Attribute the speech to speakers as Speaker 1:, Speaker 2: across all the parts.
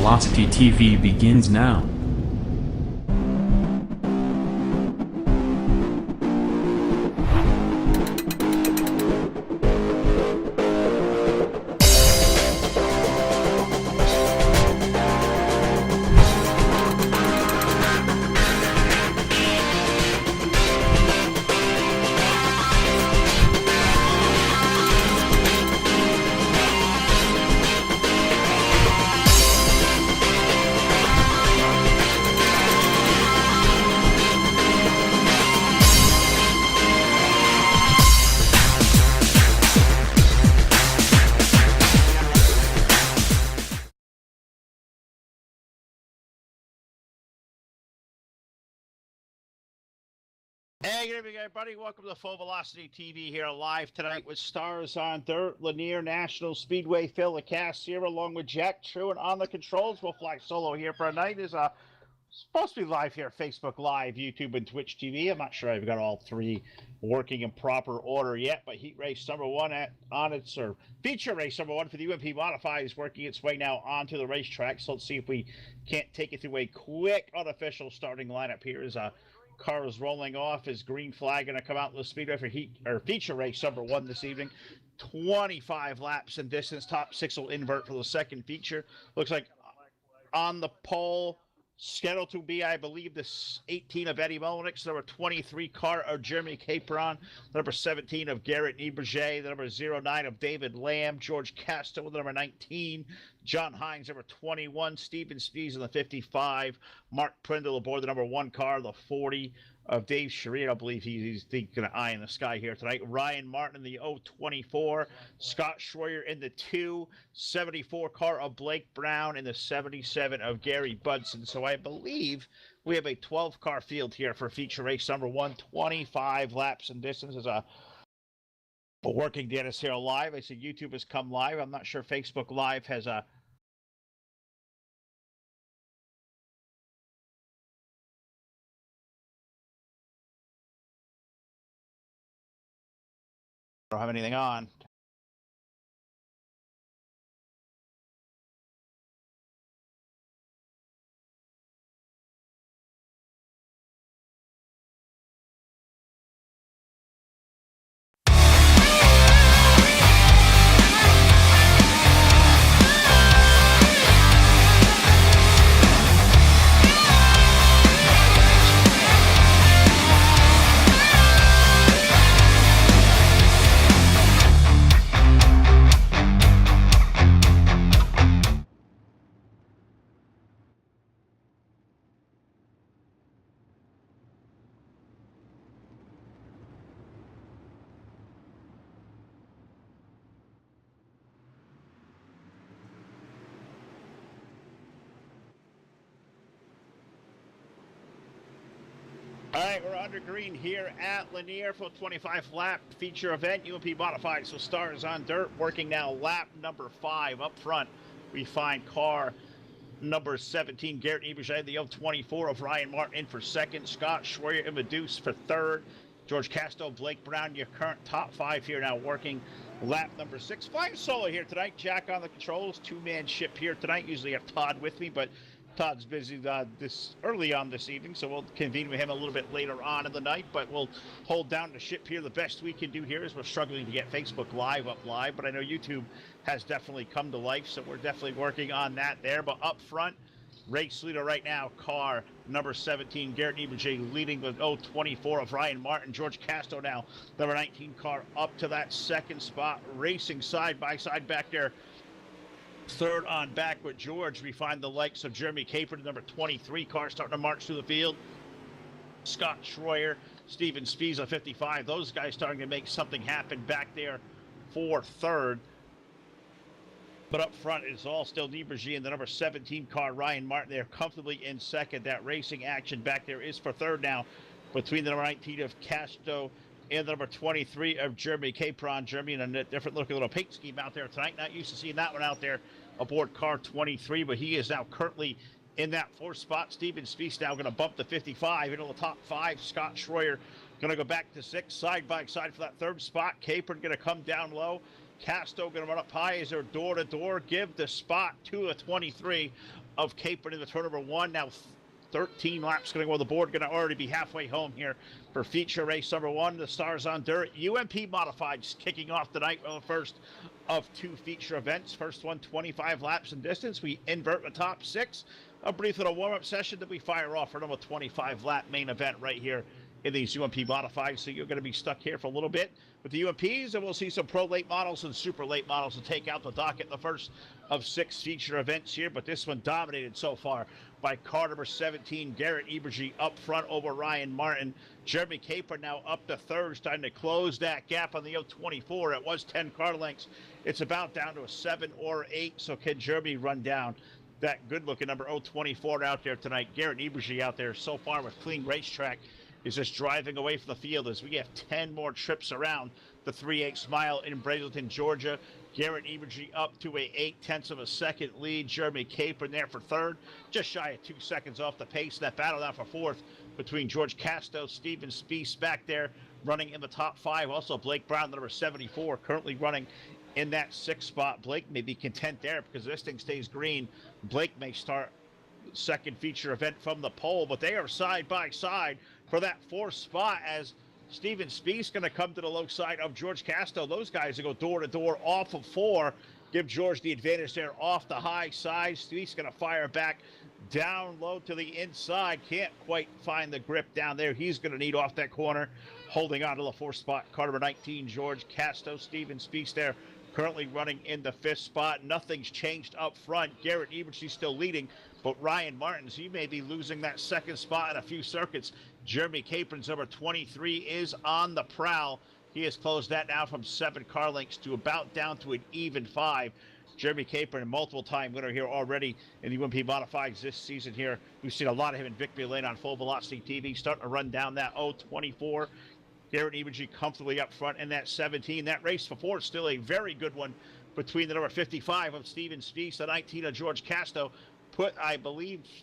Speaker 1: Velocity TV begins now.
Speaker 2: Hey, good evening, everybody. Welcome to Full Velocity TV here live tonight with Stars on Dirt, Lanier National Speedway, Phil the cast here, along with Jack Truant on the controls. We'll fly solo here for a night. Is supposed to be live here, Facebook Live, YouTube, and Twitch TV. I'm not sure I've got all three working in proper order yet, but Heat Race number one feature race number one for the UMP Modified is working its way now onto the racetrack. So let's see if we can't take it through a quick unofficial starting lineup here. Car is rolling off. His green flag going to come out in the speedway for feature race number one this evening. 25 laps in distance. Top six will invert for the second feature. Looks like on the pole, scheduled to be, I believe, this 18 of Eddie Molinix, number 23 car of Jeremy Capron, number 17 of Garrett Nieberger, the number 09 of David Lamb, George Casto, the number 19, John Hines, number 21, Stephen Spees in the 55, Mark Prindle aboard the number 1 car, the 40 of Dave Sherritt. I believe he's thinking an eye in the sky here tonight. Ryan Martin in the 024, Scott Schroyer in the 274 car of Blake Brown, and the 77 of Gary Budson. So I believe we have a 12-car field here for feature race number one. 25 laps in distance. As a working Dennis here live. I see YouTube has come live. I'm not sure Facebook Live has a don't have anything on. All right, we're under green here at Lanier for a 25-lap feature event, UMP Modified. So Stars on Dirt working now lap number 5 up front. We find car number 17, Garrett Nieberger, the 024 of Ryan Martin in for second. Scott Schroyer and Meduse for third. George Casto, Blake Brown, your current top 5 here now working lap number 6. Flying solo here tonight. Jack on the controls. Two-man ship here tonight. Usually have Todd with me, but Todd's busy this early on this evening, so we'll convene with him a little bit later on in the night, but we'll hold down the ship here. The best we can do here is we're struggling to get Facebook Live up live, but I know YouTube has definitely come to life, so we're definitely working on that there. But up front, race leader right now, car number 17, Garrett Nieberger, leading with 024 of Ryan Martin. George Casto now, number 19 car up to that second spot, racing side by side back there. Third on back with George, we find the likes of Jeremy Capron, number 23 car, starting to march through the field. Scott Schroyer, Stephen Spees on 55. Those guys starting to make something happen back there for third. But up front, it's all still Nieberger and the number 17 car, Ryan Martin. They're comfortably in second. That racing action back there is for third now between the number 19 of Casto and the number 23 of Jeremy Capron. Jeremy in a different looking little paint scheme out there tonight. Not used to seeing that one out there aboard car 23, but he is now currently in that 4th spot. Stephen Spees now going to bump the 55 into the top 5. Scott Schroyer going to go back to 6, side by side for that 3rd spot. Capron going to come down low. Casto going to run up high as they're door to door. Give the spot to a 23 of Capron in the turn number 1. Now 13 laps going to go on the board. Going to already be halfway home here for feature race number 1. The Stars on Dirt. UMP Modifieds kicking off tonight with the first of 2 feature events. First one, 25 laps in distance. We invert the top 6. A brief little warm-up session that we fire off for another 25-lap main event right here in these UMP Modifieds. So you're going to be stuck here for a little bit with the UMPs, and we'll see some pro late models and super late models to take out the docket. The first of 6 feature events here, but this one dominated so far by car number 17, Garrett Ebergy, up front over Ryan Martin. Jeremy Capron now up to third, starting to close that gap on the 024. It was 10 car lengths. It's about down to a 7 or 8, so can Jeremy run down that good-looking number 024 out there tonight? Garrett Ebergy out there so far with clean racetrack is just driving away from the field as we have 10 more trips around the 3/8 mile in Brazelton, Georgia. Garrett Ebergy up to a 0.8 of a second lead. Jeremy Capron there for third, just shy of 2 seconds off the pace. That battle now for fourth between George Casto, Steven Spieth back there running in the top 5. Also Blake Brown, number 74, currently running in that 6th spot. Blake may be content there because this thing stays green. Blake may start second feature event from the pole, but they are side by side for that 4th spot as Steven Spieth's going to come to the low side of George Casto. Those guys will go door to door off of 4. Give George the advantage there off the high side. Spieth's going to fire back down low to the inside. Can't quite find the grip down there. He's going to need off that corner. Holding on to the 4th spot, car number 19, George Casto. Steven Spieth there currently running in the 5th spot. Nothing's changed up front. Garrett Eberty still leading, but Ryan Martins, he may be losing that 2nd spot in a few circuits. Jeremy Capron's number 23 is on the prowl. He has closed that now from 7 car lengths to about down to an even 5. Jeremy Capron, a multiple-time winner here already in the UMP Modifieds this season here. We've seen a lot of him in Victory Lane on Full Velocity TV, starting to run down that 024. Garrett Ebergy comfortably up front in that 17. That race before still a very good one between the number 55 of Steven Spieth, the 19 of George Casto. I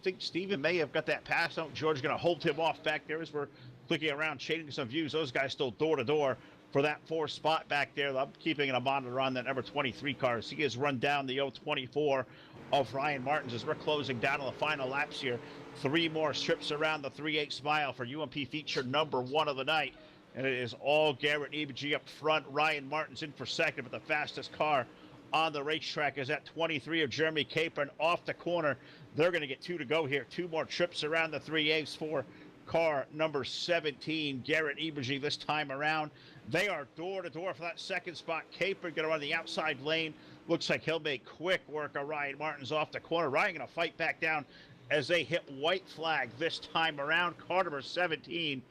Speaker 2: think Steven may have got that pass out. George going to hold him off back there as we're clicking around, shading some views. Those guys still door to door for that 4th spot back there. I'm keeping a monitor on that number 23 car. He has run down the 024 of Ryan Martins as we're closing down on the final laps here. 3 more strips around the 3/8 mile for UMP feature number 1 of the night. And it is all Garrett Ebergy up front. Ryan Martin's in for second, but the fastest car on the racetrack is at 23 of Jeremy Capron off the corner. They're going to get 2 to go here. 2 more trips around the 3/8 for car number 17, Garrett Ebergy this time around. They are door to door for that 2nd spot. Capron going to run the outside lane. Looks like he'll make quick work of Ryan Martin's off the corner. Ryan going to fight back down as they hit white flag this time around. Car number 17,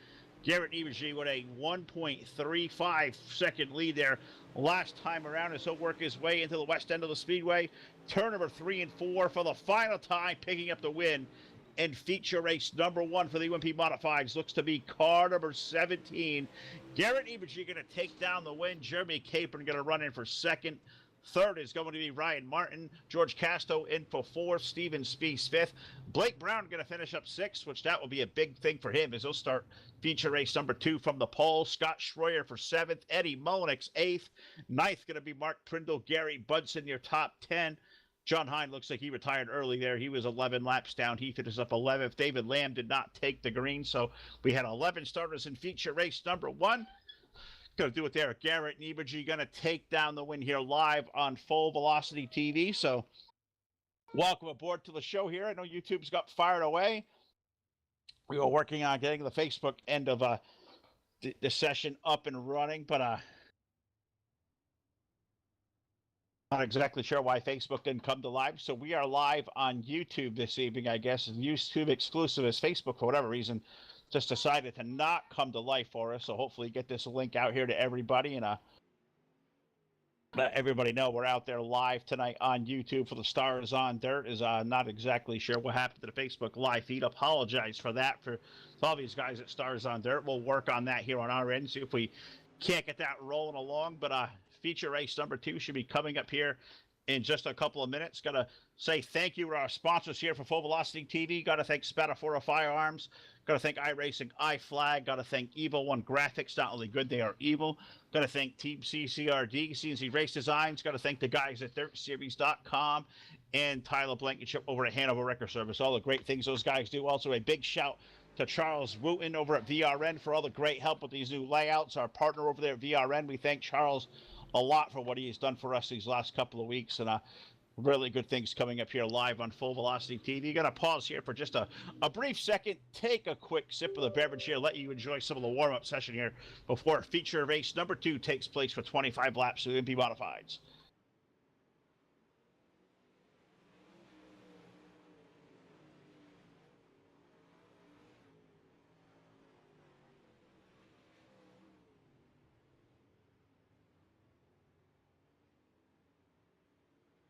Speaker 2: Garrett Ebergy with a 1.35 second lead there last time around as he'll work his way into the west end of the speedway. Turn number 3 and 4 for the final time, picking up the win in feature race number 1 for the UMP Modifieds. Looks to be car number 17. Garrett Ebergy going to take down the win. Jeremy Capron going to run in for second. Third is going to be Ryan Martin. George Casto in for 4th. Steven Spieth 5th. Blake Brown going to finish up 6th, which that will be a big thing for him as he'll start feature race number 2 from the pole. Scott Schroyer for 7th. Eddie Molinix 8th. 9th going to be Mark Prindle. Gary Budson, your top 10. John Hine looks like he retired early there. He was 11 laps down. He finishes up 11th. David Lamb did not take the green, so we had 11 starters in feature race number 1. Going to do it there. Garrett Ebergy going to take down the win here live on Full Velocity TV. So welcome aboard to the show here. I know YouTube's got fired away. We were working on getting the Facebook end of the session up and running, but not exactly sure why Facebook didn't come to live. So we are live on YouTube this evening, I guess. YouTube exclusive as Facebook, for whatever reason, just decided to not come to life for us. So hopefully get this link out here to everybody and let everybody know we're out there live tonight on YouTube for the Stars on Dirt. Is not exactly sure what happened to the Facebook live feed. Apologize for that for all these guys at Stars on Dirt. We'll work on that here on our end, see if we can't get that rolling along. But feature race number 2 should be coming up here in just a couple of minutes. Got to say thank you to our sponsors here for Full Velocity TV. Got to thank Spatafora Firearms. Got to thank iRacing, iFlag. Got to thank Evil One Graphics. Not only good, they are evil. Got to thank Team CCRD, CNC Race Designs. Got to thank the guys at DirtSeries.com and Tyler Blankenship over at Hanover Record Service. All the great things those guys do. Also, a big shout to Charles Wooten over at VRN for all the great help with these new layouts. Our partner over there at VRN. We thank Charles a lot for what he has done for us these last couple of weeks. And really good things coming up here live on Full Velocity TV. Going to pause here for just a brief second, take a quick sip of the beverage here, let you enjoy some of the warm-up session here before feature race number 2 takes place for 25 laps of MP Modifieds.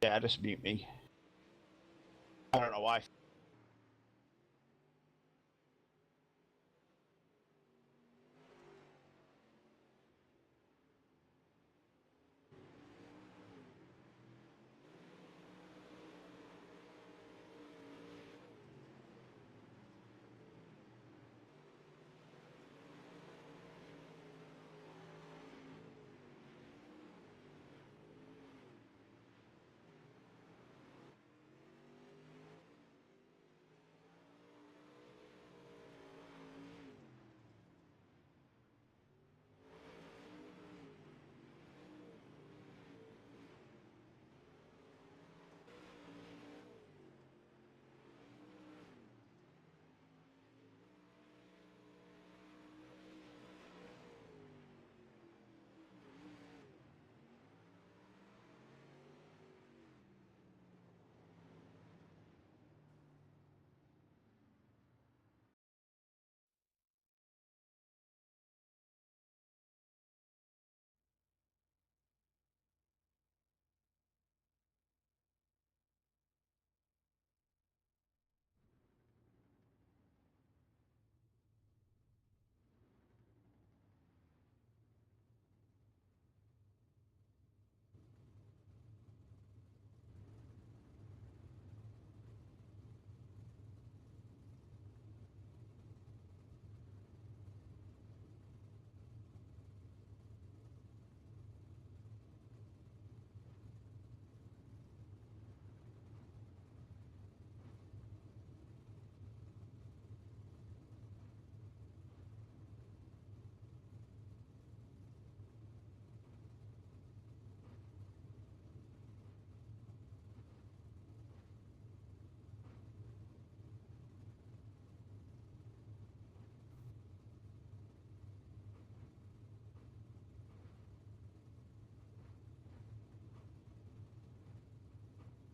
Speaker 2: Yeah, just mute me. I don't know why.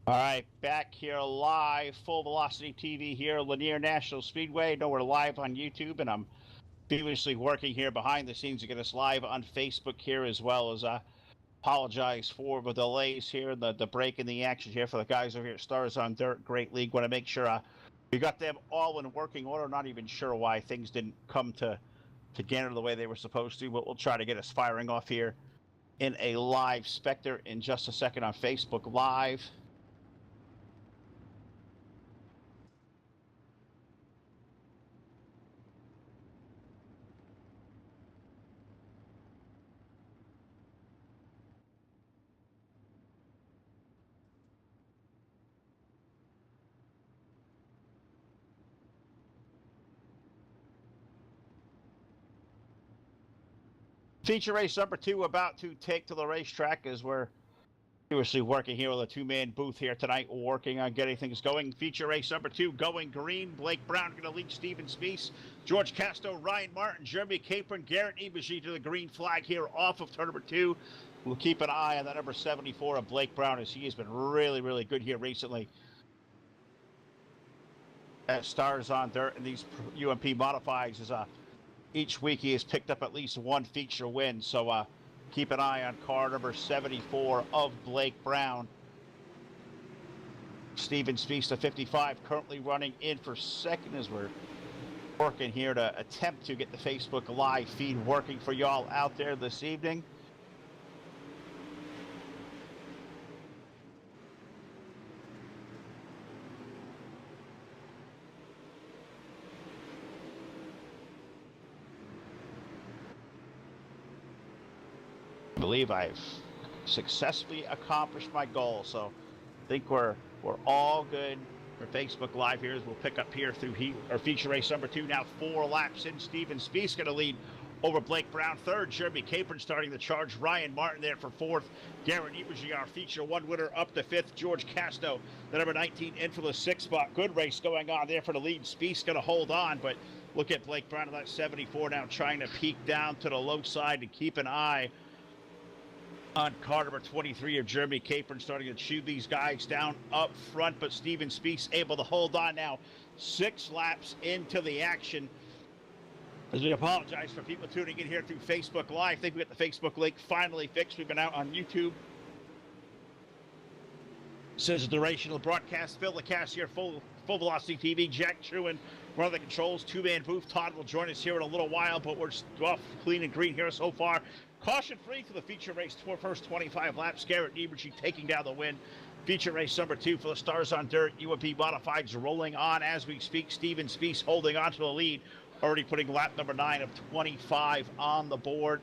Speaker 2: All right, back here live, Full Velocity TV here, Lanier National Speedway. No, we're live on YouTube, and I'm feverishly working here behind the scenes to get us live on Facebook here, as well as apologize for the delays here, the break in the action here for the guys over here at Stars on Dirt. Great league. Want to make sure we got them all in working order. Not even sure why things didn't come together the way they were supposed to, but we'll try to get us firing off here in a live Spectre in just a second on Facebook Live. Feature race number 2 about to take to the racetrack as we're seriously working here with a 2-man booth here tonight, working on getting things going. Feature race number 2 going green. Blake Brown going to lead Stephen Speece. George Casto, Ryan Martin, Jeremy Capron, Garrett Ibaji to the green flag here off of turn number 2. We'll keep an eye on that number 74 of Blake Brown, as he has been really, really good here recently at Stars on Dirt and these UMP modifieds. As each week he has picked up at least one feature win, so keep an eye on car number 74 of Blake Brown. Stephen Speece to 55, currently running in for second as we're working here to attempt to get the Facebook Live feed working for y'all out there this evening. believe I've successfully accomplished my goal. So I think we're all good for Facebook Live here as we'll pick up here through our feature race number 2. Now 4 laps in. Steven Spieth's going to lead over Blake Brown third. Jeremy Capron starting the charge. Ryan Martin there for fourth. Garrett Ebergy, our feature 1 winner, up to fifth. George Casto, the number 19, in for the 6th spot. Good race going on there for the lead. Spieth's going to hold on, but look at Blake Brown at that 74 now, trying to peek down to the low side to keep an eye on car number 23 of Jeremy Capron, starting to chew these guys down up front, but Steven Spieth able to hold on now 6 laps into the action. As we apologize for people tuning in here through Facebook Live. I think we got the Facebook link finally fixed. We've been out on YouTube. Says the duration of the broadcast. Phil LaCasse here, full velocity TV. Jack Truin, one of the controls. 2-man booth. Todd will join us here in a little while, but we're off clean and green here so far. Caution free for the feature race, first 25 laps. Garrett Ebergy taking down the win. Feature race number 2 for the Stars on Dirt. UMP Modifieds rolling on as we speak. Steven Spieth holding on to the lead. Already putting lap number 9 of 25 on the board.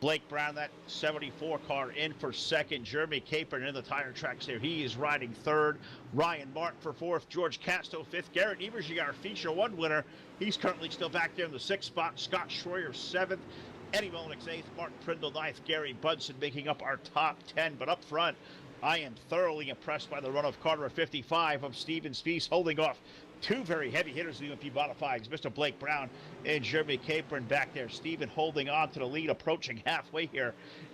Speaker 2: Blake Brown, that 74 car, in for second. Jeremy Capron in the tire tracks there. He is riding third. Ryan Martin for fourth. George Casto fifth. Garrett Ebergy, our feature 1 winner. He's currently still back there in the 6th spot. Scott Schroyer 7th. Eddie Molnix 8th. Martin Prindle 9th. Gary Budson making up our top 10. But up front, I am thoroughly impressed by the run of car number 55 of Steven Spieth, holding off 2 very heavy hitters in the UMP Modifieds, Mr. Blake Brown and Jeremy Capron back there. Steven holding on to the lead, approaching halfway here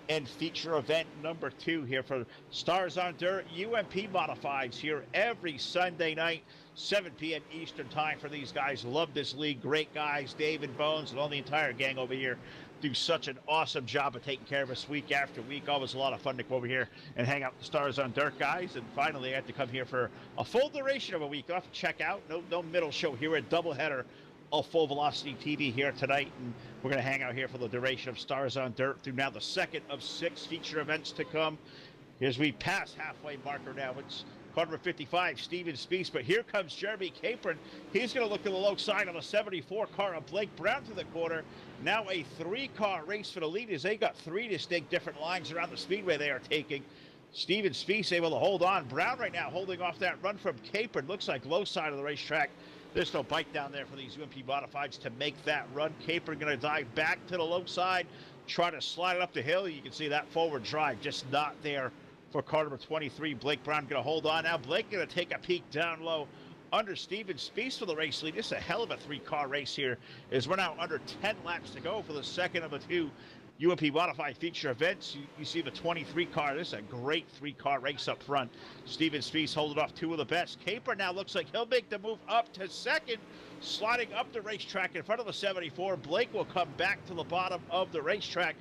Speaker 2: in feature event number 2 here for Stars on Dirt. UMP Modifieds here every Sunday night, 7 p.m. Eastern time for these guys. Love this league. Great guys. David Bones and all the entire gang over here do such an awesome job of taking care of us week after week. Always a lot of fun to come over here and hang out with the Stars on Dirt guys. And finally, I had to come here for a full duration of a week off. Check out. No middle show here. A doubleheader of Full Velocity TV here tonight. And we're going to hang out here for the duration of Stars on Dirt through now the 2nd of 6 feature events to come. As we pass halfway marker now, it's car number 55, Steven Spieth, but here comes Jeremy Capron. He's going to look to the low side on a 74 car of Blake Brown to the corner. Now a 3-car race for the lead as they got 3 distinct different lines around the speedway they are taking. Steven Spieth able to hold on. Brown right now holding off that run from Capron. Looks like low side of the racetrack. There's no bite down there for these UMP Modifieds to make that run. Capron going to dive back to the low side, try to slide it up the hill. You can see that forward drive just not there for car number 23. Blake Brown going to hold on. Now Blake going to take a peek down low under Steven Spieth for the race lead. This is a hell of a 3-car race here as we're now under 10 laps to go for the 2nd of the 2 UMP Modified feature events. You see the 23 car. This is a great 3-car race up front. Steven Spieth holding off 2 of the best. Capron now looks like he'll make the move up to second, sliding up the racetrack in front of the 74. Blake will come back to the bottom of the racetrack,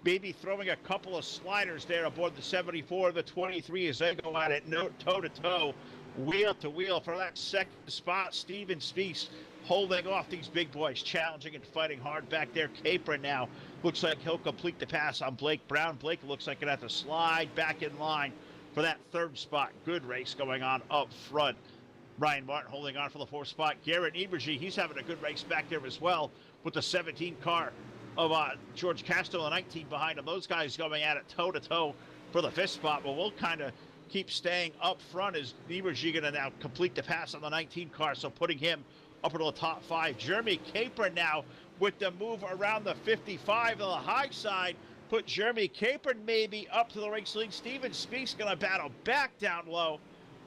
Speaker 2: maybe throwing a couple of sliders there aboard the 74. The 23 as they go at it toe-to-toe, wheel-to-wheel for that 2nd spot. Steven Spieth holding off these big boys, challenging and fighting hard back there. Capron now looks like he'll complete the pass on Blake Brown. Blake looks like he'll have to slide back in line for that 3rd spot. Good race going on up front. Ryan Martin holding on for the 4th spot. Garrett Ebergy, he's having a good race back there as well with the 17 car of George Casto, the 19 behind him. Those guys going at it toe-to-toe for the 5th spot, but we'll kind of keep staying up front as Ebergy going to now complete the pass on the 19 car, so putting him up into the top 5. Jeremy Capron now with the move around the 55 on the high side. Put Jeremy Capron maybe up to the race lead. Steven Spieth's going to battle back down low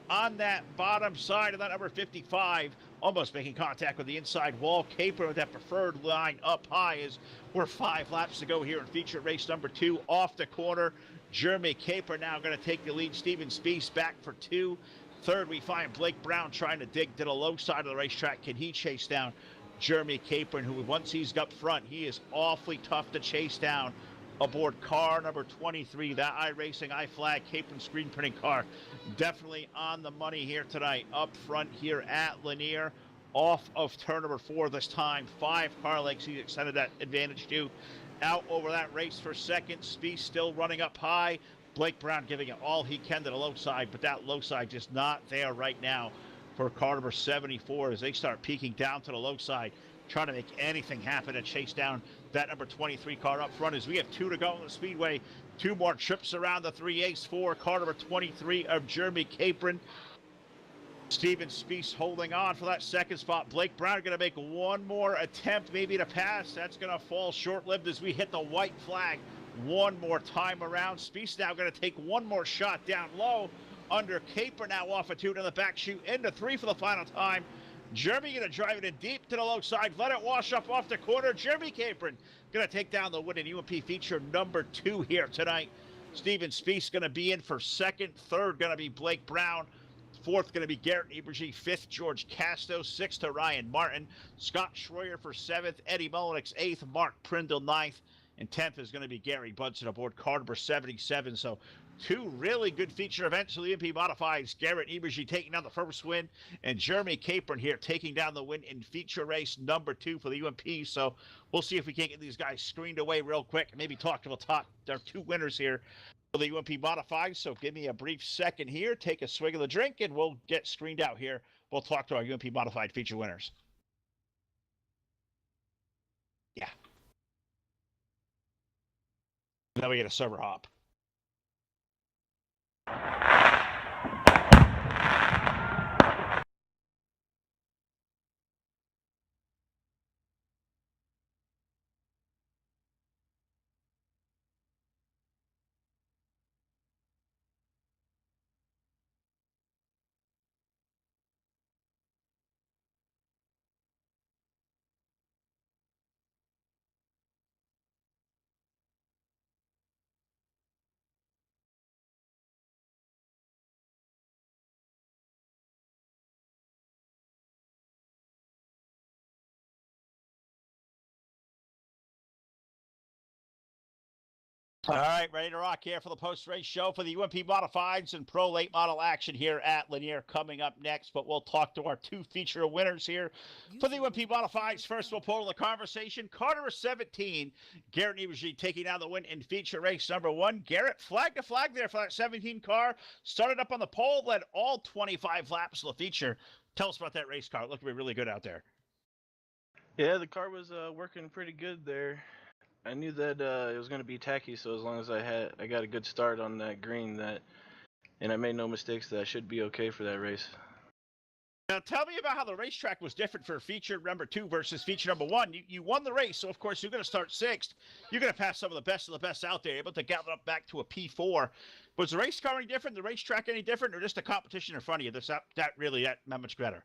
Speaker 2: on that bottom side of that number 55, almost making contact with the inside wall. Capron with that preferred line up high as we're 5 laps to go here in feature race number 2 off the corner. Jeremy Capron now going to take the lead. Steven Spieth back for 2. Third, we find Blake Brown trying to dig to the low side of the racetrack. Can he chase down Jeremy Capron, who once he's up front, he is awfully tough to chase down aboard car number 23, that iRacing iFlag Capron screen printing car. Definitely on the money here tonight. Up front here at Lanier, off of turn number 4 this time. 5 car lengths he's extended that advantage to. Out over that race for second. Spieth still running up high. Blake Brown giving it all he can to the low side, but that low side just not there right now for car number 74 as they start peeking down to the low side, trying to make anything happen to chase down that number 23 car up front as we have 2 to go on the speedway. 2 more trips around the 3/8 for car number 23 of Jeremy Capron. Steven Spiess holding on for that second spot. Blake Brown going to make one more attempt maybe to pass. That's going to fall short-lived as we hit the white flag one more time around. Spiess now going to take one more shot down low under Capron, now off a 2 to the back chute into 3 for the final time. Jeremy going to drive it in deep to the low side. Let it wash up off the corner. Jeremy Capron going to take down the win in UMP feature number 2 here tonight. Steven Spiess going to be in for second. Third going to be Blake Brown. Fourth going to be Garrett Eberge. Fifth, George Casto. Sixth to Ryan Martin. Scott Schroyer for seventh. Eddie Mullenix eighth. Mark Prindle ninth. And 10th is going to be Gary Budson aboard car number 77. So 2 really good feature events for the UMP Modifieds. Garrett Eberge taking down the first win, and Jeremy Capron here taking down the win in feature race number 2 for the UMP. So we'll see if we can't get these guys screened away real quick. Maybe talk to the top. There are 2 winners here for the UMP Modifieds. So give me a brief second here. Take a swig of the drink, and we'll get screened out here. We'll talk to our UMP Modified feature winners. Yeah. Now we get a server hop. All right, ready to rock here for the post-race show for the UMP Modifieds and Pro Late Model action here at Lanier coming up next. But we'll talk to our 2 feature winners here for the UMP Modifieds. First, we'll pull the conversation. Car number 17, Garrett Eberge taking down the win in feature race number 1. Garrett, flag to flag there for that 17 car. Started up on the pole, led all 25 laps of the feature. Tell us about that race car. It looked to be really good out there.
Speaker 3: Yeah, the car was working pretty good there. I knew that it was going to be tacky, so as long as I got a good start on that green, and I made no mistakes, that I should be okay for that race.
Speaker 2: Now tell me about how the racetrack was different for feature number 2 versus feature number 1. You won the race, so of course you're going to start 6th. You're going to pass some of the best out there, able to gather up back to a P4. Was the race car any different, the racetrack any different, or just the competition in front of you? That much better?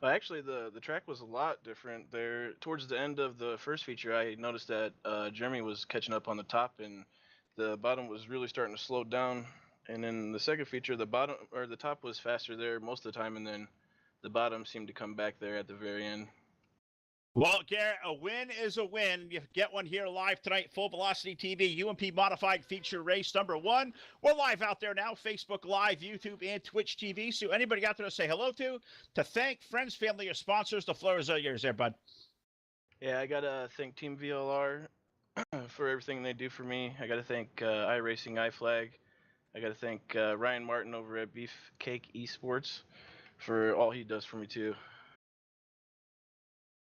Speaker 3: Well, actually, the track was a lot different there. Towards the end of the first feature, I noticed that Jeremy was catching up on the top, and the bottom was really starting to slow down. And then the second feature, the top was faster there most of the time, and then the bottom seemed to come back there at the very end.
Speaker 2: Well, Garrett, a win is a win. You get one here live tonight, Full Velocity TV, UMP Modified feature race number 1. We're live out there now, Facebook Live, YouTube, and Twitch TV. So anybody out there to say hello to thank friends, family, or sponsors, the floor is all yours there, bud.
Speaker 3: Yeah, I got to thank Team VLR for everything they do for me. I got to thank iRacing, iFlag. I got to thank Ryan Martin over at Beefcake Esports for all he does for me, too.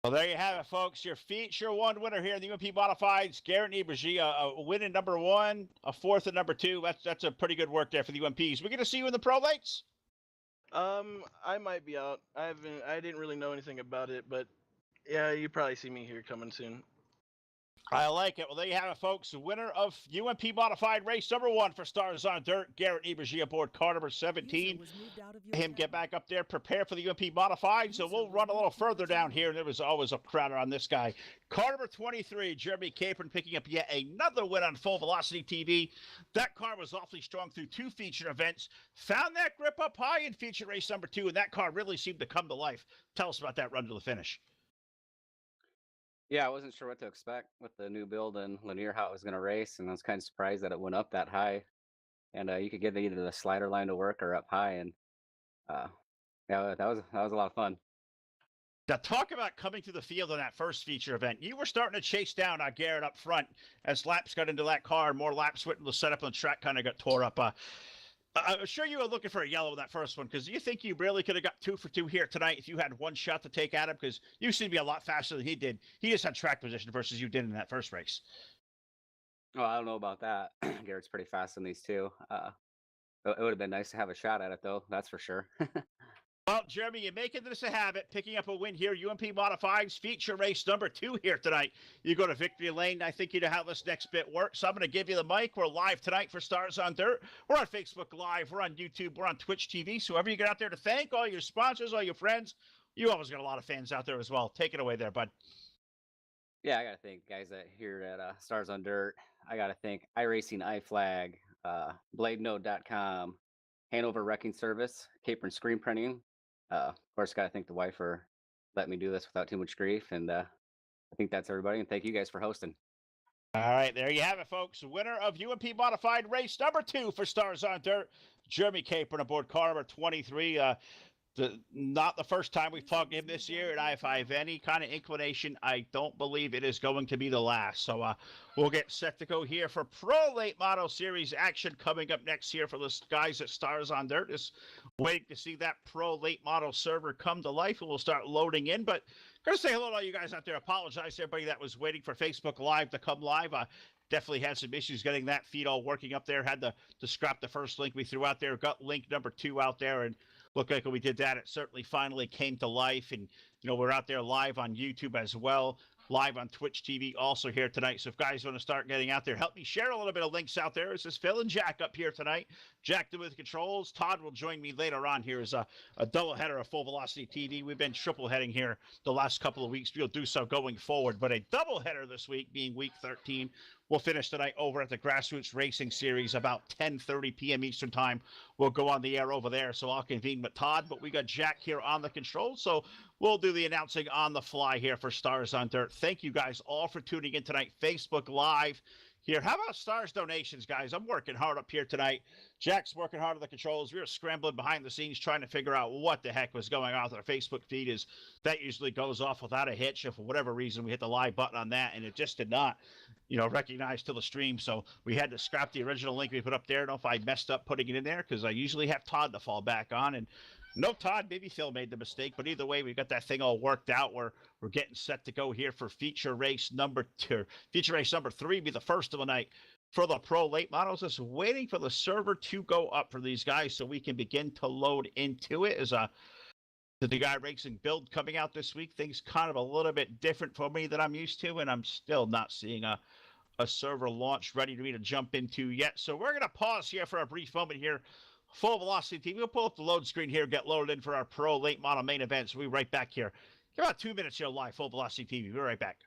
Speaker 2: Well, there you have it, folks. Your feature 1 winner here in the UMP Modifieds, Garrett Eberge, a win in number 1, a 4th in number 2. That's a pretty good work there for the UMPs. We're going to see you in the Pro Lates?
Speaker 3: I might be out. I didn't really know anything about it, but yeah, you probably see me here coming soon.
Speaker 2: I like it. Well, there you have it, folks. The winner of UMP Modified race number 1 for Stars on Dirt, Garrett Eberge aboard car number 17. Him get back up there, prepare for the UMP Modified. So we'll run a little further down here. There was always a crowd on this guy. Car number 23, Jeremy Capron picking up yet another win on Full Velocity TV. That car was awfully strong through 2 feature events. Found that grip up high in feature race number 2, and that car really seemed to come to life. Tell us about that run to the finish.
Speaker 4: Yeah, I wasn't sure what to expect with the new build and Lanier, how it was going to race, and I was kind of surprised that it went up that high. And you could get either the slider line to work or up high, and yeah, that was a lot of fun.
Speaker 2: Now, talk about coming to the field on that first feature event. You were starting to chase down Garrett up front as laps got into that car. More laps went into the setup, and the track kind of got tore up. I'm sure you were looking for a yellow in that first one because you think you really could have got 2 for 2 here tonight if you had one shot to take at him because you seem to be a lot faster than he did. He just had track position versus you did in that first race.
Speaker 4: Well, I don't know about that. Garrett's pretty fast in these two. It would have been nice to have a shot at it, though. That's for sure.
Speaker 2: Well, Jeremy, you're making this a habit, picking up a win here. UMP Modifieds feature race number 2 here tonight. You go to victory lane. I think you know how this next bit works. So I'm going to give you the mic. We're live tonight for Stars on Dirt. We're on Facebook Live. We're on YouTube. We're on Twitch TV. So whoever you get out there to thank, all your sponsors, all your friends. You always got a lot of fans out there as well. Take it away there, bud.
Speaker 4: Yeah, I got to thank guys that here at Stars on Dirt. I got to thank iRacing, iFlag, BladeNode.com, Hanover Wrecking Service, Capron Screen Printing. Of course, got to thank the wife for letting me do this without too much grief. And I think that's everybody. And thank you guys for hosting.
Speaker 2: All right, there you have it, folks. Winner of UMP Modified race number 2 for Stars on Dirt, Jeremy Capron aboard car number 23. Not the first time we've talked to him this year, and if I have any kind of inclination, I don't believe it is going to be the last. So we'll get set to go here for Pro Late Model Series action coming up next here for the guys at Stars on Dirt. Is waiting to see that Pro Late Model server come to life, and we'll start loading in. But going to say hello to all you guys out there. Apologize to everybody that was waiting for Facebook Live to come live. Definitely had some issues getting that feed all working up there. Had to scrap the first link we threw out there. Got link number 2 out there, and looked like when we did that, it certainly finally came to life. And, we're out there live on YouTube as well, live on Twitch TV also here tonight. So if guys want to start getting out there, help me share a little bit of links out there. This is Phil and Jack up here tonight. Jack doing the controls. Todd will join me later on here as a doubleheader of Full Velocity TV. We've been triple heading here the last couple of weeks. We'll do so going forward. But a doubleheader this week being week 13. We'll finish tonight over at the Grassroots Racing Series about 10:30 p.m. Eastern Time. We'll go on the air over there, so I'll convene with Todd. But we got Jack here on the controls, so we'll do the announcing on the fly here for Stars on Dirt. Thank you guys all for tuning in tonight. Facebook Live here. How about Stars donations, guys? I'm working hard up here tonight. Jack's working hard on the controls. We were scrambling behind the scenes trying to figure out what the heck was going on with our Facebook feed. Is that usually goes off without a hitch. If for whatever reason we hit the live button on that and it just did not, recognize till the stream. So we had to scrap the original link we put up there. I don't know if I messed up putting it in there because I usually have Todd to fall back on. And no, Todd, maybe Phil made the mistake, but either way, we got that thing all worked out. We're getting set to go here for feature race number 2. Feature race number 3 be the first of the night for the Pro Late Models. Just waiting for the server to go up for these guys so we can begin to load into it. As the guy racing build coming out this week, things kind of a little bit different for me than I'm used to, and I'm still not seeing a server launch ready for me to jump into yet. So we're going to pause here for a brief moment here. Full Velocity TV. We'll pull up the load screen here, get loaded in for our Pro Late Model main event. So we'll be right back here. Give about 2 minutes here live, Full Velocity TV. We'll be right back.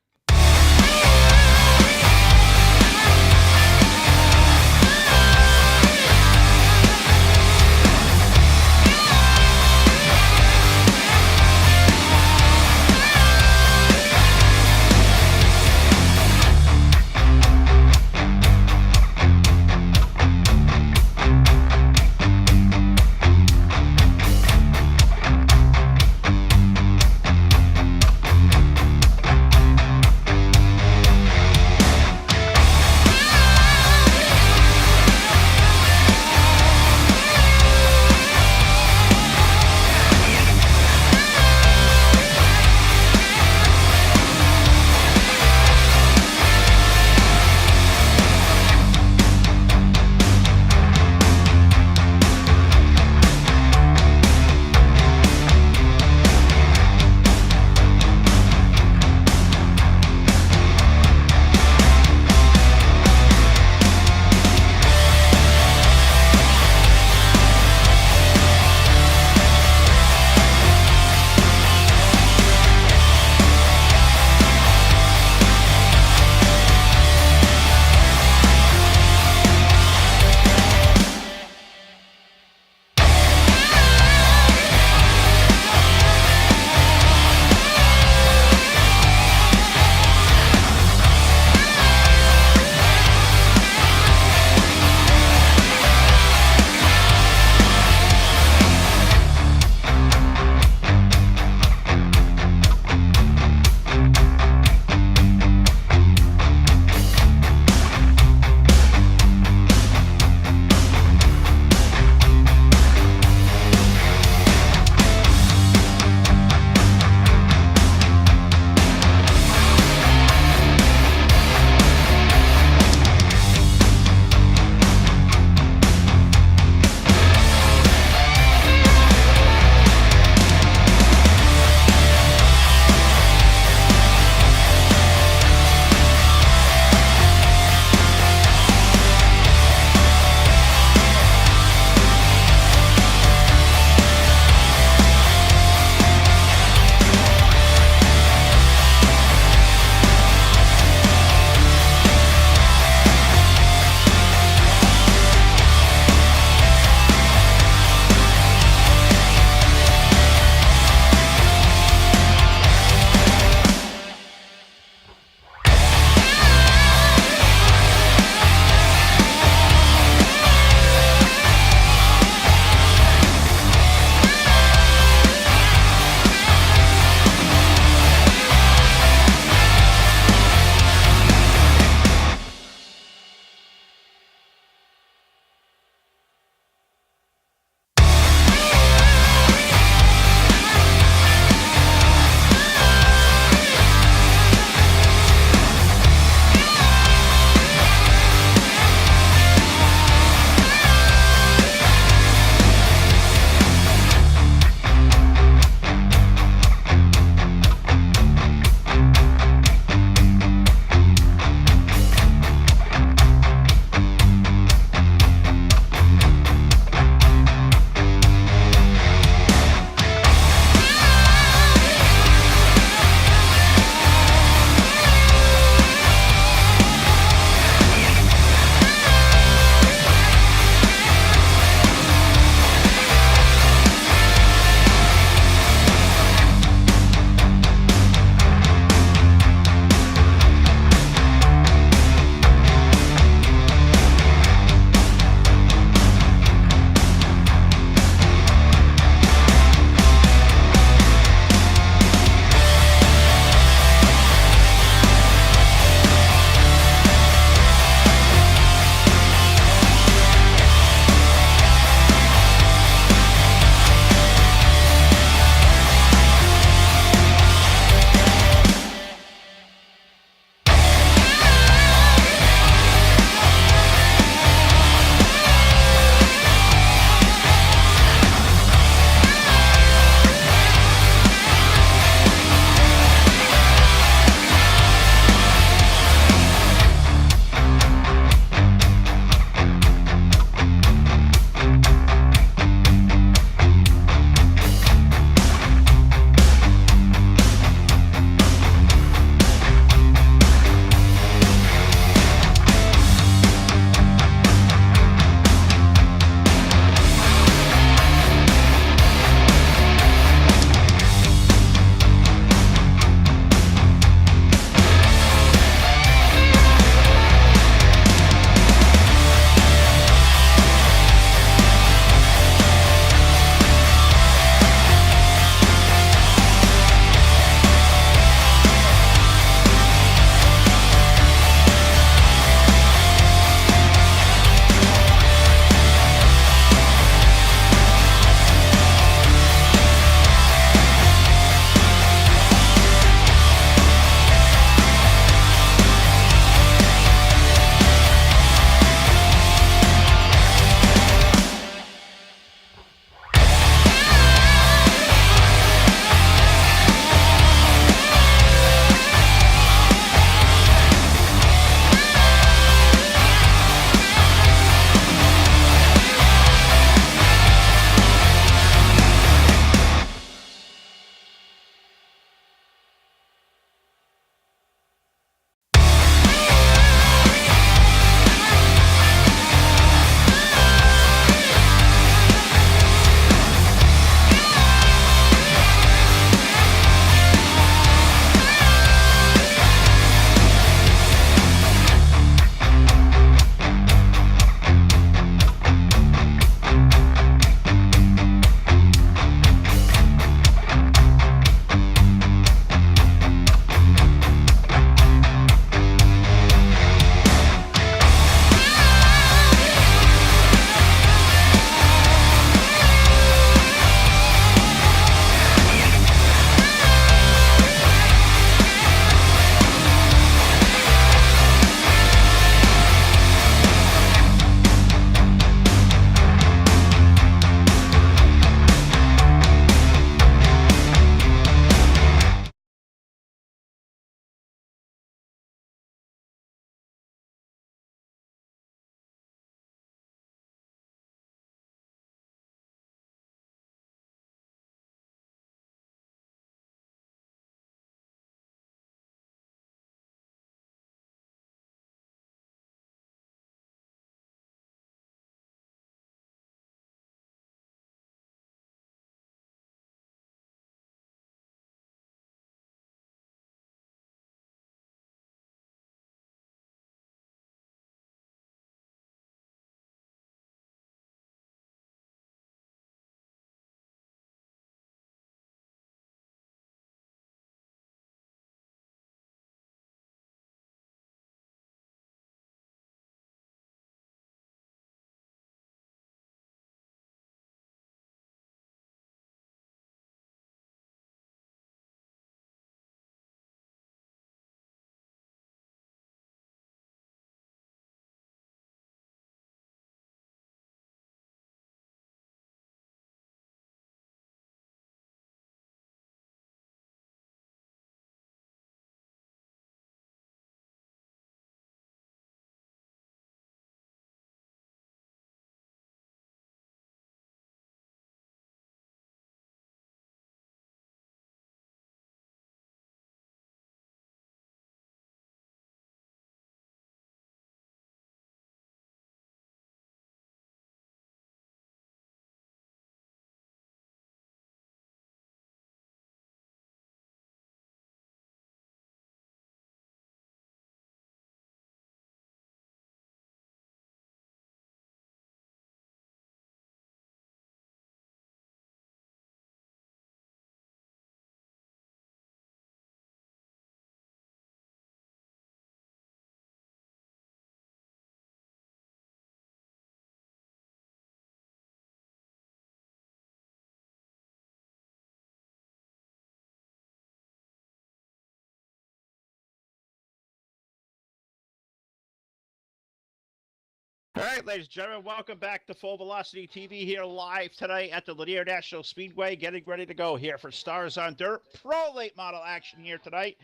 Speaker 2: All right, ladies and gentlemen, welcome back to Full Velocity TV here live tonight at the Lanier National Speedway. Getting ready to go here for Stars on Dirt Pro Late Model action here tonight.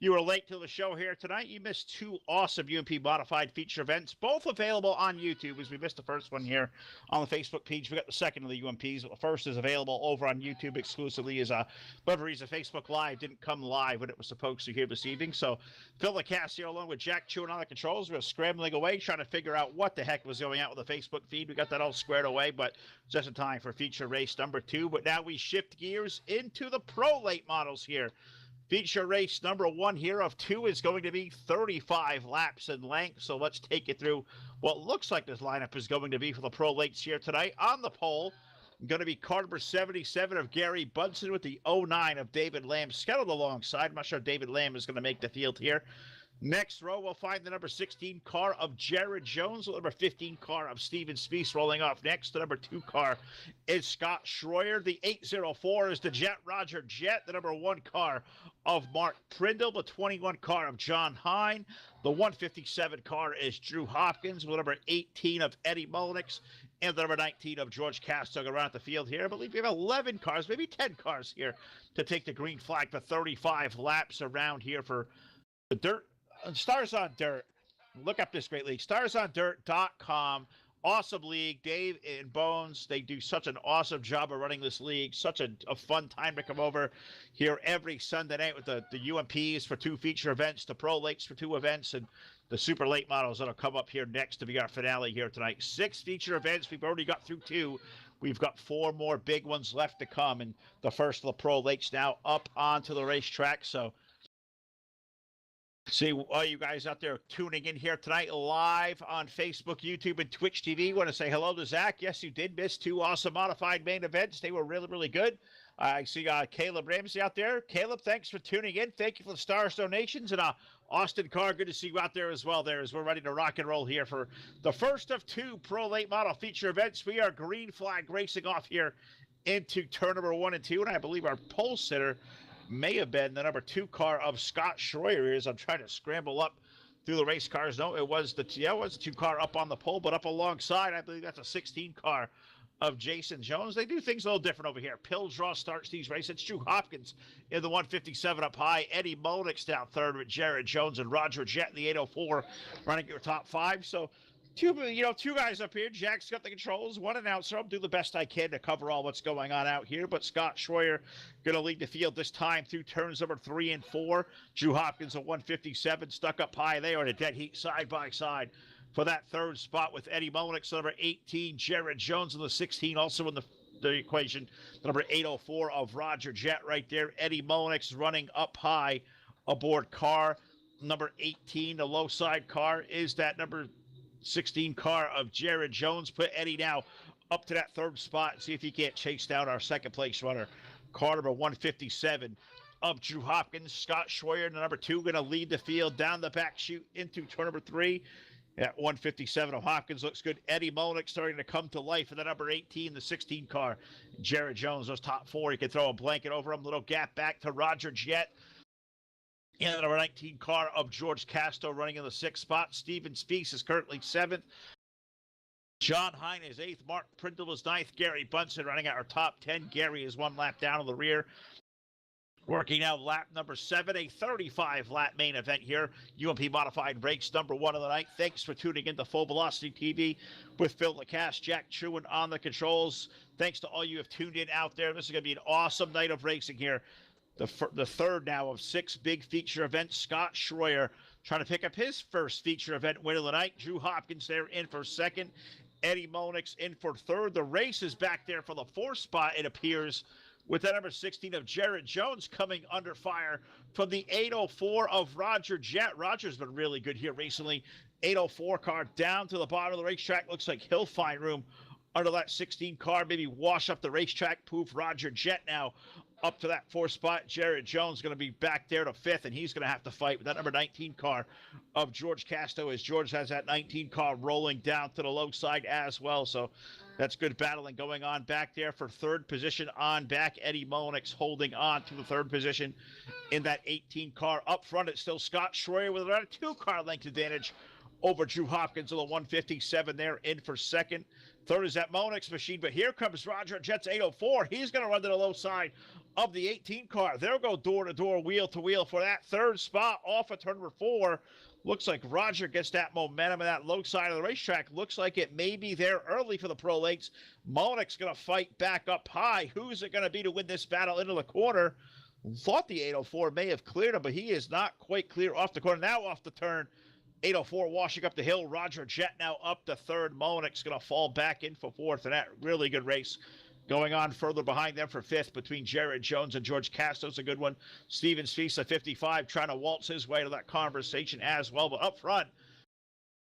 Speaker 2: You were late to the show here tonight. You missed two awesome UMP modified feature events, both available on YouTube, as we missed the first one here on the Facebook page. We got the second of the UMPs, but the first is available over on YouTube exclusively as whatever reason Facebook Live didn't come live when it was supposed to here this evening. So Phil LaCasse along with Jack chewing on the controls. We were scrambling away trying to figure out what the heck was going on with the Facebook feed. We got that all squared away, but just in time for feature race number 2. But now we shift gears into the pro late models here. Feature race number 1 here of 2 is going to be 35 laps in length. So let's take you through what looks like this lineup is going to be for the pro lates here tonight. On the pole, going to be car number 77 of Gary Bunson with the 09 of David Lamb scuttled alongside. I'm not sure David Lamb is going to make the field here. Next row, we'll find the number 16 car of Jared Jones, the number 15 car of Steven Spieth rolling off next. The number 2 car is Scott Schroyer. The 804 is the Jet Roger Jet. The number 1 car of Mark Prindle. The 21 car of John Hine. The 157 car is Drew Hopkins. The number 18 of Eddie Molnix. And the number 19 of George Castog around at the field here. I believe we have 11 cars, maybe 10 cars here to take the green flag for 35 laps around here for the dirt. Stars on Dirt. Look up this great league. StarsOnDirt.com. Awesome league. Dave and Bones, they do such an awesome job of running this league. Such a fun time to come over here every Sunday night with the UMPs for 2 feature events, the Pro Lakes for 2 events, and the super late models that'll come up here next to be our finale here tonight. 6 feature events. We've already got through 2. We've got 4 more big ones left to come, and the first of the Pro Lakes now up onto the racetrack. So see all you guys out there tuning in here tonight live on Facebook, YouTube, and Twitch TV. Want to say hello to Zach. Yes, you did miss 2 awesome modified main events. They were really, really good. I see Caleb Ramsey out there. Caleb, thanks for tuning in. Thank you for the stars donations. And Austin Carr, good to see you out there as well there as we're ready to rock and roll here for the first of 2 pro late model feature events. We are green flag racing off here into turn number 1 and 2. And I believe our pole sitter may have been the number 2 car of Scott Schroyer. Is I'm trying to scramble up through the race cars. No, it was the 2 car up on the pole, but up alongside, I believe that's a 16 car of Jason Jones. They do things a little different over here. Pill Draw starts these races. It's Drew Hopkins in the 157 up high. Eddie Molnix down third with Jared Jones and Roger Jett in the 804 running your top 5. So 2 guys up here. Jack's got the controls. 1 announcer. I'll do the best I can to cover all what's going on out here. But Scott Schroyer going to lead the field this time through turns number 3 and 4. Drew Hopkins at 157 stuck up high there in a dead heat side by side for that 3rd spot with Eddie Molnix, number 18. Jared Jones in the 16, also in the equation. Number 804 of Roger Jett right there. Eddie Molnix running up high aboard car. Number 18, the low side car, is that number 16 car of Jared Jones. Put Eddie now up to that 3rd spot and see if he can't chase down our 2nd place runner. Car number 157 of Drew Hopkins. Scott Schroyer, the number 2, going to lead the field down the back chute into turn number 3. At 157 of Hopkins looks good. Eddie Molnix starting to come to life for the number 18, the 16 car. Jared Jones, those top 4. You can throw a blanket over him. Little gap back to Roger Jett. And the number 19 car of George Casto running in the 6th spot. Steven Spieth is currently 7th. John Hine is 8th. Mark Prindle is 9th. Gary Bunson running at our top 10. Gary is 1 lap down in the rear. Working now lap number 7, a 35 lap main event here. UMP modified race number 1 of the night. Thanks for tuning in to Full Velocity TV with Phil LaCasse, Jack Truin on the controls. Thanks to all you who have tuned in out there. This is going to be an awesome night of racing here. The 3rd now of 6 big feature events. Scott Schroyer trying to pick up his first feature event win of the night. Drew Hopkins there in for 2nd. Eddie Molnix in for 3rd. The race is back there for the 4th spot, it appears, with that number 16 of Jared Jones coming under fire from the 804 of Roger Jett. Roger's been really good here recently. 804 car down to the bottom of the racetrack. Looks like he'll find room under that 16 car. Maybe wash up the racetrack. Poof, Roger Jett now up to that 4th spot. Jared Jones going to be back there to 5th, and he's going to have to fight with that number 19 car of George Casto, as George has that 19 car rolling down to the low side as well. So that's good battling going on back there for 3rd position on back. Eddie Molnix holding on to the 3rd position in that 18 car. Up front, it's still Scott Schroyer with around a 2 car length advantage over Drew Hopkins of the 157 there in for second. Third is that Monix machine, but here comes Roger Jet's 804. He's going to run to the low side of the 18 car. They'll go door to door, wheel to wheel for that third spot off of turn number 4. Looks like Roger gets that momentum in that low side of the racetrack. Looks like it may be there early for the Pro Lates. Monix going to fight back up high. Who's it going to be to win this battle into the corner? Thought the 804 may have cleared him, but he is not quite clear off the corner. Now off the turn. 804 washing up the hill. Roger Jet now up to third. Monix going to fall back in for fourth. And that really good race going on further behind them for fifth between Jared Jones and George Casto's a good one. Steven Spies 55 trying to waltz his way to that conversation as well. But up front,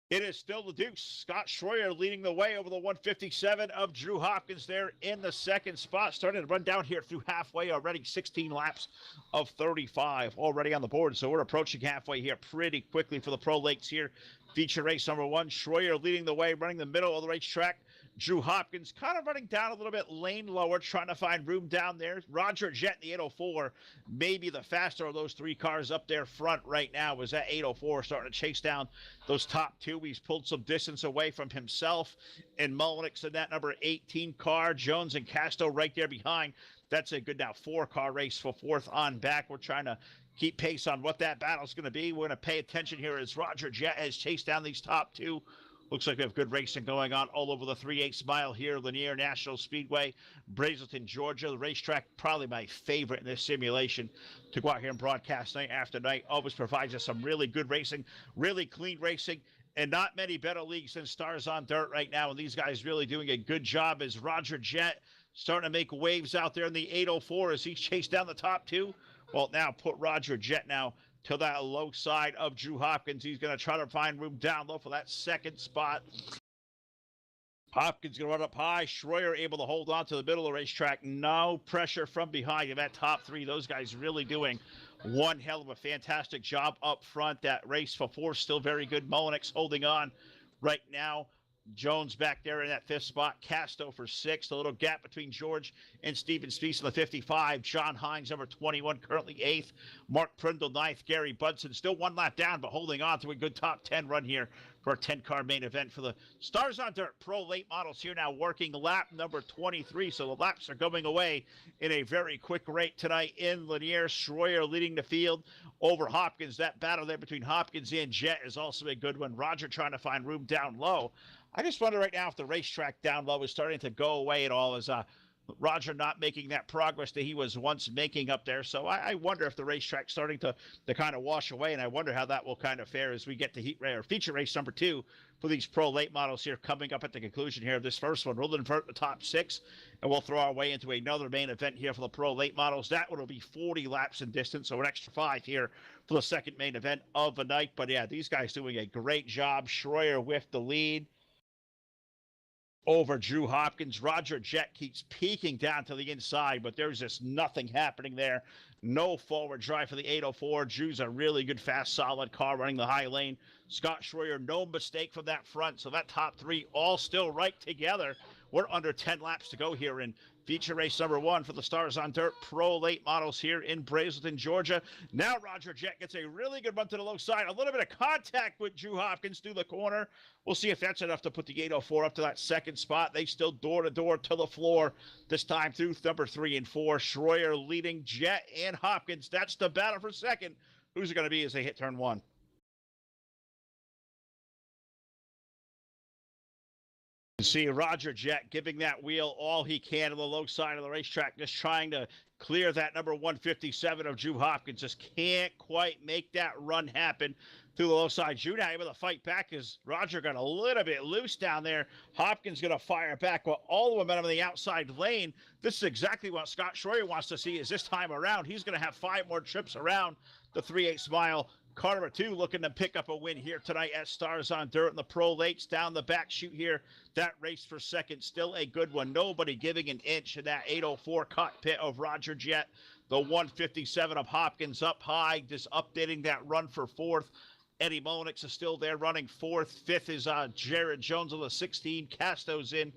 Speaker 2: it is still the Dukes. Scott Schroyer leading the way over the 157 of Drew Hopkins there in the second spot. Starting to run down here through halfway already. 16 laps of 35 already on the board. So we're approaching halfway here pretty quickly for the Pro Lakes here. Feature race number 1. Schroyer leading the way, running the middle of the racetrack. Drew Hopkins kind of running down a little bit, lane lower, trying to find room down there. Roger Jet in the 804, maybe the faster of those three cars up there front right now, was that 804 starting to chase down those top two. He's pulled some distance away from himself and Monix in that number 18 car. Jones and Casto right there behind. That's a good now 4-car race for fourth on back. We're trying to keep pace on what that battle's going to be. We're going to pay attention here as Roger Jet has chased down these top two. Looks like we have good racing going on all over the 3/8 mile here, Lanier National Speedway, Brazelton, Georgia. The racetrack, probably my favorite in this simulation to go out here and broadcast night after night. Always provides us some really good racing, really clean racing, and not many better leagues than Stars on Dirt right now. And these guys really doing a good job as Roger Jet starting to make waves out there in the 804 as he chased down the top two. Well, now put Roger Jet now to that low side of Drew Hopkins. He's going to try to find room down low for that second spot. Hopkins going to run up high. Schroyer able to hold on to the middle of the racetrack. No pressure from behind in that top three. Those guys really doing one hell of a fantastic job up front. That race for fourth still very good. Monix holding on right now. Jones back there in that fifth spot. Casto for sixth. A little gap between George and Steven Spies in the 55. John Hines, number 21, currently eighth. Mark Prindle, ninth. Gary Budson still one lap down, but holding on to a good top 10 run here for a 10-car main event for the Stars on Dirt Pro Late Models here now working lap number 23. So the laps are going away in a very quick rate tonight in Lanier. Schroyer leading the field over Hopkins. That battle there between Hopkins and Jet is also a good one. Roger trying to find room down low. I just wonder right now if the racetrack down low is starting to go away at all. As Roger not making that progress that he was once making up there. So I wonder if the racetrack's starting to kind of wash away, and I wonder how that will kind of fare as we get to heat race or feature race number 2 for these pro late models here coming up at the conclusion here of this first one. We'll invert the top 6, and we'll throw our way into another main event here for the pro late models. That one will be 40 laps in distance, so an extra 5 here for the second main event of the night. But yeah, these guys doing a great job. Schroyer with the lead over Drew Hopkins. Roger Jet keeps peeking down to the inside, but there's just nothing happening there. No forward drive for the 804. Drew's a really good, fast, solid car running the high lane. Scott Schroyer, no mistake from that front. So that top 3 all still right together. We're under 10 laps to go here in feature race number 1 for the Stars on Dirt Pro Late Models here in Brazelton, Georgia. Now Roger Jet gets a really good run to the low side. A little bit of contact with Drew Hopkins through the corner. We'll see if that's enough to put the 804 up to that second spot. They still door-to-door to the floor, this time through number 3 and 4. Schroyer leading Jet and Hopkins. That's the battle for second. Who's it going to be as they hit turn 1? See Roger Jet giving that wheel all he can on the low side of the racetrack, just trying to clear that number 157 of Drew Hopkins. Just can't quite make that run happen through the low side. Drew now able to fight back as Roger got a little bit loose down there. Hopkins going to fire back with all the momentum in the outside lane. This is exactly what Scott Schroyer wants to see is this time around. He's going to have 5 more trips around the 3/8 mile. Car number 2 looking to pick up a win here tonight at Stars on Dirt in the Pro Lates. Down the back chute here. That race for second, still a good one. Nobody giving an inch in that 804 cockpit of Roger Jet. The 157 of Hopkins up high, just updating that run for fourth. Eddie Monix is still there running fourth. Fifth is Jared Jones on the 16. Casto's in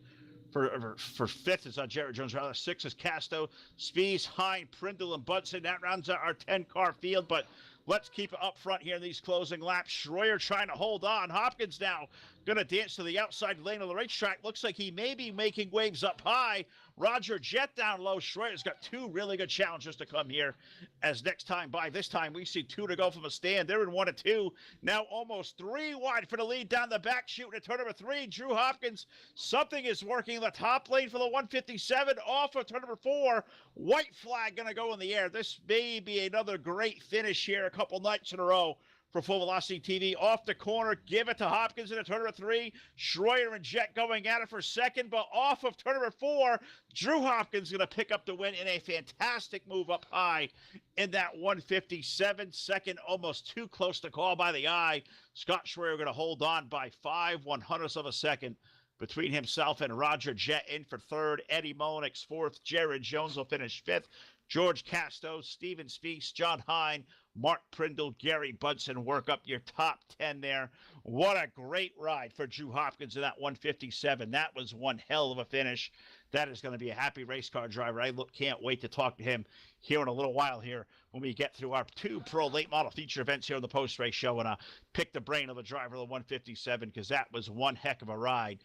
Speaker 2: for fifth is Jared Jones. Rather, 6 is Casto. Spies, Hine, Prindle, and Budson. That rounds out our 10-car field, but Let's keep it up front here in these closing laps. Schroyer trying to hold on. Hopkins now going to dance to the outside lane of the racetrack. Looks like he may be making waves up high. Roger Jet down low. Schroyer's got two really good challenges to come here. As next time by this time, we see two to go from a stand. They're in 1 and 2. Now almost 3 wide for the lead down the back, shooting at turn number 3. Drew Hopkins, something is working in the top lane for the 157 off of turn number 4. White flag going to go in the air. This may be another great finish here a couple nights in a row for Full Velocity TV. Off the corner, give it to Hopkins in a turn number 3. Schroyer and Jet going at it for second, but off of turn number 4, Drew Hopkins going to pick up the win in a fantastic move up high in that 157. Second, almost too close to call by the eye. Scott Schroyer going to hold on by 5/100ths of a second between himself and Roger Jet in for third. Eddie Molinix fourth. Jared Jones will finish fifth. George Casto, Steven Spies, John Hine, Mark Prindle, Gary Budson work up your top 10 there. What a great ride for Drew Hopkins in that 157. That was one hell of a finish. That is going to be a happy race car driver. I can't wait to talk to him here in a little while here when we get through our 2 Pro Late Model feature events here on the post-race show and pick the brain of the driver of the 157 because that was one heck of a ride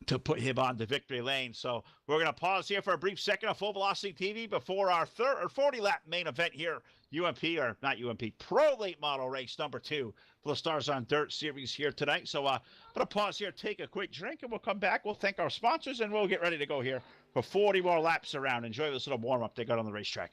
Speaker 2: to put him on the victory lane. So we're going to pause here for a brief second of Full Velocity TV before our 40-lap main event here, Pro Late Model race number 2 for the Stars on Dirt series here tonight. So I'm going to pause here, take a quick drink, and we'll come back. We'll thank our sponsors, and we'll get ready to go here for 40 more laps around. Enjoy this little warm-up they got on the racetrack.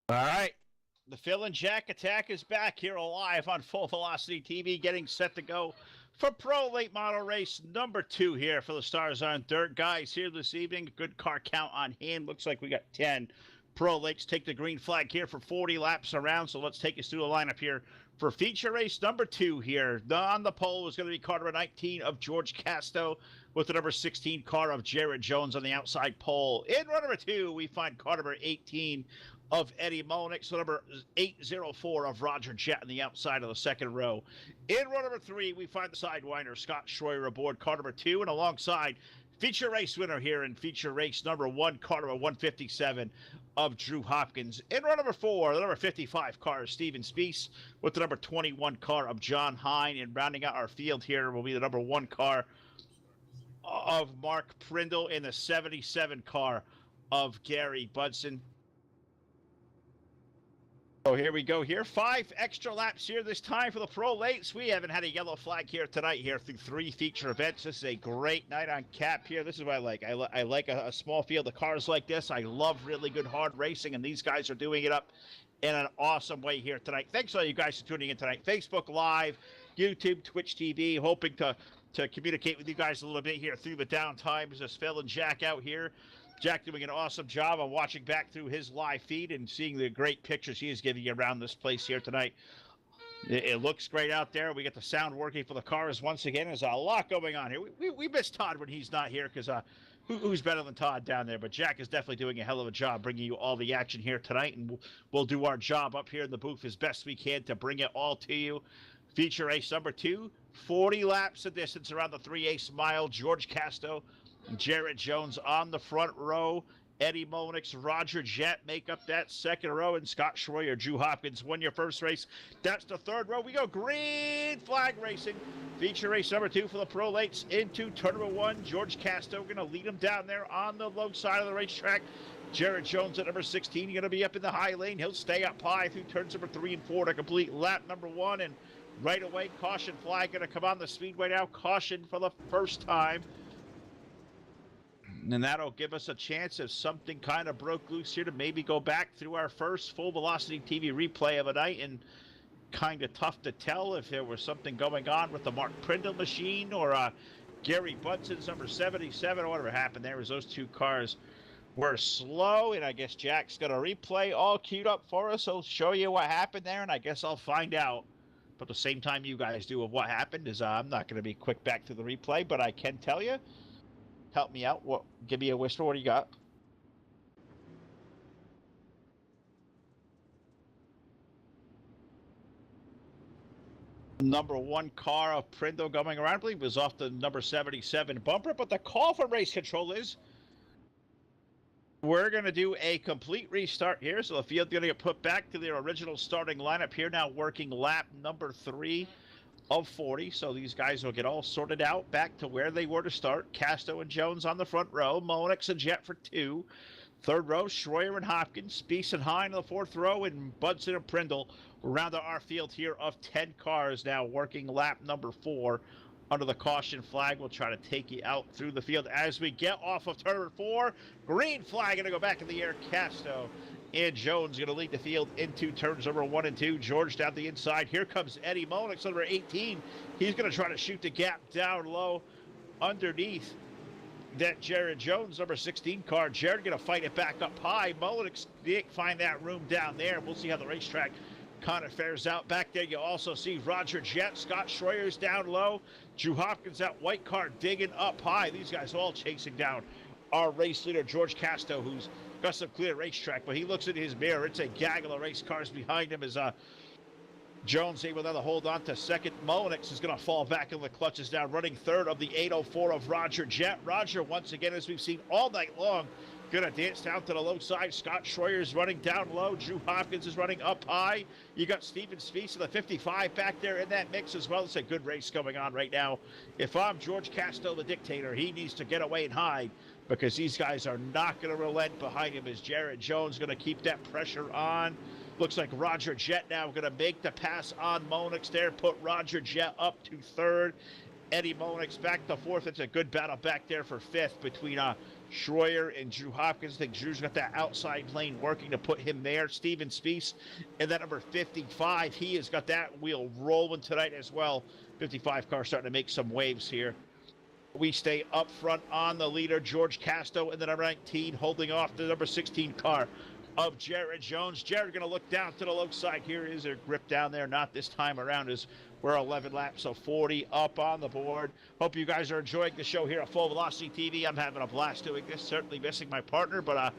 Speaker 2: All right. The Phil and Jack Attack is back here live on Full Velocity TV, getting set to go for Pro Late Model race number 2 here for the Stars on Dirt. Guys, here this evening, good car count on hand. Looks like we got 10 Pro Lakes take the green flag here for 40 laps around. So let's take us through the lineup here for feature race number 2 here. On the pole is going to be car number 19 of George Casto with the number 16 car of Jared Jones on the outside pole. In run number 2, we find car number 18 of Eddie Molinix, so number 804 of Roger Jet on the outside of the second row. In row number 3, we find the sidewinder Scott Schroyer aboard car number 2, and alongside feature race winner here in feature race number 1, car number 157 of Drew Hopkins. In row number 4, the number 55 car is Steven Spiess with the number 21 car of John Hine. And rounding out our field here will be the number 1 car of Mark Prindle in the 77 car of Gary Budson. So here we go here. 5 extra laps here this time for the Pro Lates. We haven't had a yellow flag here tonight here through 3 feature events. This is a great night on cap here. This is what I like. I like a small field of cars like this. I love really good hard racing, and these guys are doing it up in an awesome way here tonight. Thanks all you guys for tuning in tonight. Facebook Live, YouTube, Twitch TV. Hoping to communicate with you guys a little bit here through the downtimes. Just Phil and Jack out here. Jack doing an awesome job of watching back through his live feed and seeing the great pictures he is giving you around this place here tonight. It looks great out there. We get the sound working for the cars once again. There's a lot going on here. We miss Todd when he's not here because who's better than Todd down there? But Jack is definitely doing a hell of a job bringing you all the action here tonight, and we'll do our job up here in the booth as best we can to bring it all to you. Feature race number 2, 40 laps of distance around the 3/8 mile. George Casto, Jarrett Jones on the front row. Eddie Monix, Roger Jett make up that second row, and Scott Schroyer, Drew Hopkins won your first race. That's the third row. We go green flag racing. Feature race number 2 for the Pro Lates into turn number 1. George Casto going to lead them down there on the low side of the racetrack. Jarrett Jones at number 16 going to be up in the high lane. He'll stay up high through turns number 3 and 4 to complete lap number 1. And right away, caution flag going to come on the speedway now. Caution for the first time. And that'll give us a chance if something kind of broke loose here to maybe go back through our first full velocity TV replay of the night. And kind of tough to tell if there was something going on with the Mark Prindle machine or Gary Budson's number 77 or whatever happened there. Was those 2 cars were slow, and I guess Jack's going to replay all queued up for us. He'll show you what happened there, and I guess I'll find out. But the same time you guys do of what happened is I'm not going to be quick back to the replay, but I can tell you. Help me out. What? Give me a whisper. What do you got? Number 1 car of Prindle going around, I believe, was off the number 77 bumper. But the call from race control is we're going to do a complete restart here. So the field's going to get put back to their original starting lineup here. Now working lap number 3 of 40. So these guys will get all sorted out back to where they were to start. Casto and Jones on the front row. Monix and Jett for 2. Third row, Schroyer and Hopkins. Spiess and Hine on the 4th row. And Budson and Prindle round our field here of 10 cars now working lap number 4. Under the caution flag, we'll try to take you out through the field as we get off of turn 4. Green flag going to go back in the air. Casto and Jones going to lead the field into turns number 1 and 2. George down the inside. Here comes Eddie Monix, number 18. He's going to try to shoot the gap down low underneath that Jared Jones, number 16 car. Jared going to fight it back up high. Monix didn't find that room down there. We'll see how the racetrack kind of fares out. Back there, you also see Roger Jett. Scott Schroyer's down low. Drew Hopkins, that white car, digging up high. These guys all chasing down our race leader, George Casto, who's got some clear racetrack, but he looks in his mirror. It's a gaggle of race cars behind him as Jones able to hold on to second. Monix is going to fall back in the clutches now, running third of the 804 of Roger Jett. Roger, once again, as we've seen all night long, going to dance down to the low side. Scott Schroyer is running down low. Drew Hopkins is running up high. You got Steven Spiess in the 55 back there in that mix as well. It's a good race going on right now. If I'm George Casto, the dictator, he needs to get away and hide because these guys are not going to relent behind him as Jarrett Jones going to keep that pressure on. Looks like Roger Jett now going to make the pass on Monix there, put Roger Jett up to 3rd. Eddie Monix back to 4th. It's a good battle back there for 5th between Schroyer and Drew Hopkins. I think Drew's got that outside lane working to put him there. Steven Spiess and that number 55. He has got that wheel rolling tonight as well. 55 car starting to make some waves here. We stay up front on the leader, George Casto, and the number 19 holding off the number 16 car of Jared Jones. Jared going to look down to the low side. Here is their grip down there. Not this time around as we're 11 laps, so 40 up on the board. Hope you guys are enjoying the show here at Full Velocity TV. I'm having a blast doing this. Certainly missing my partner, but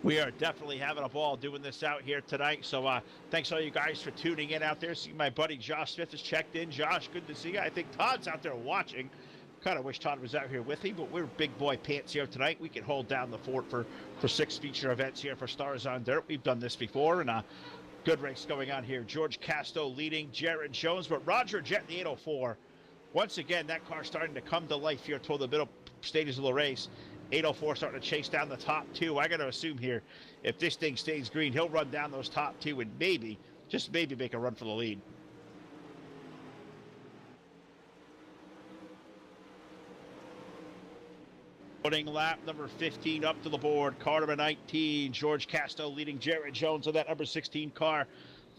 Speaker 2: we are definitely having a ball doing this out here tonight. So thanks all you guys for tuning in out there. See my buddy Josh Smith has checked in. Josh, good to see you. I think Todd's out there watching Kind of wish Todd was out here with me, but we're big boy pants here tonight. We can hold down the fort for 6 feature events here for Stars on Dirt. We've done this before, and good race going on here. George Casto leading, Jared Jones, but Roger Jet in the 804. Once again, that car starting to come to life here toward the middle stages of the race. 804 starting to chase down the top two. I got to assume here, if this thing stays green, he'll run down those top two and maybe, just maybe, make a run for the lead. Opening lap number 15 up to the board. Car number 19, George Casto leading Jared Jones of that number 16 car.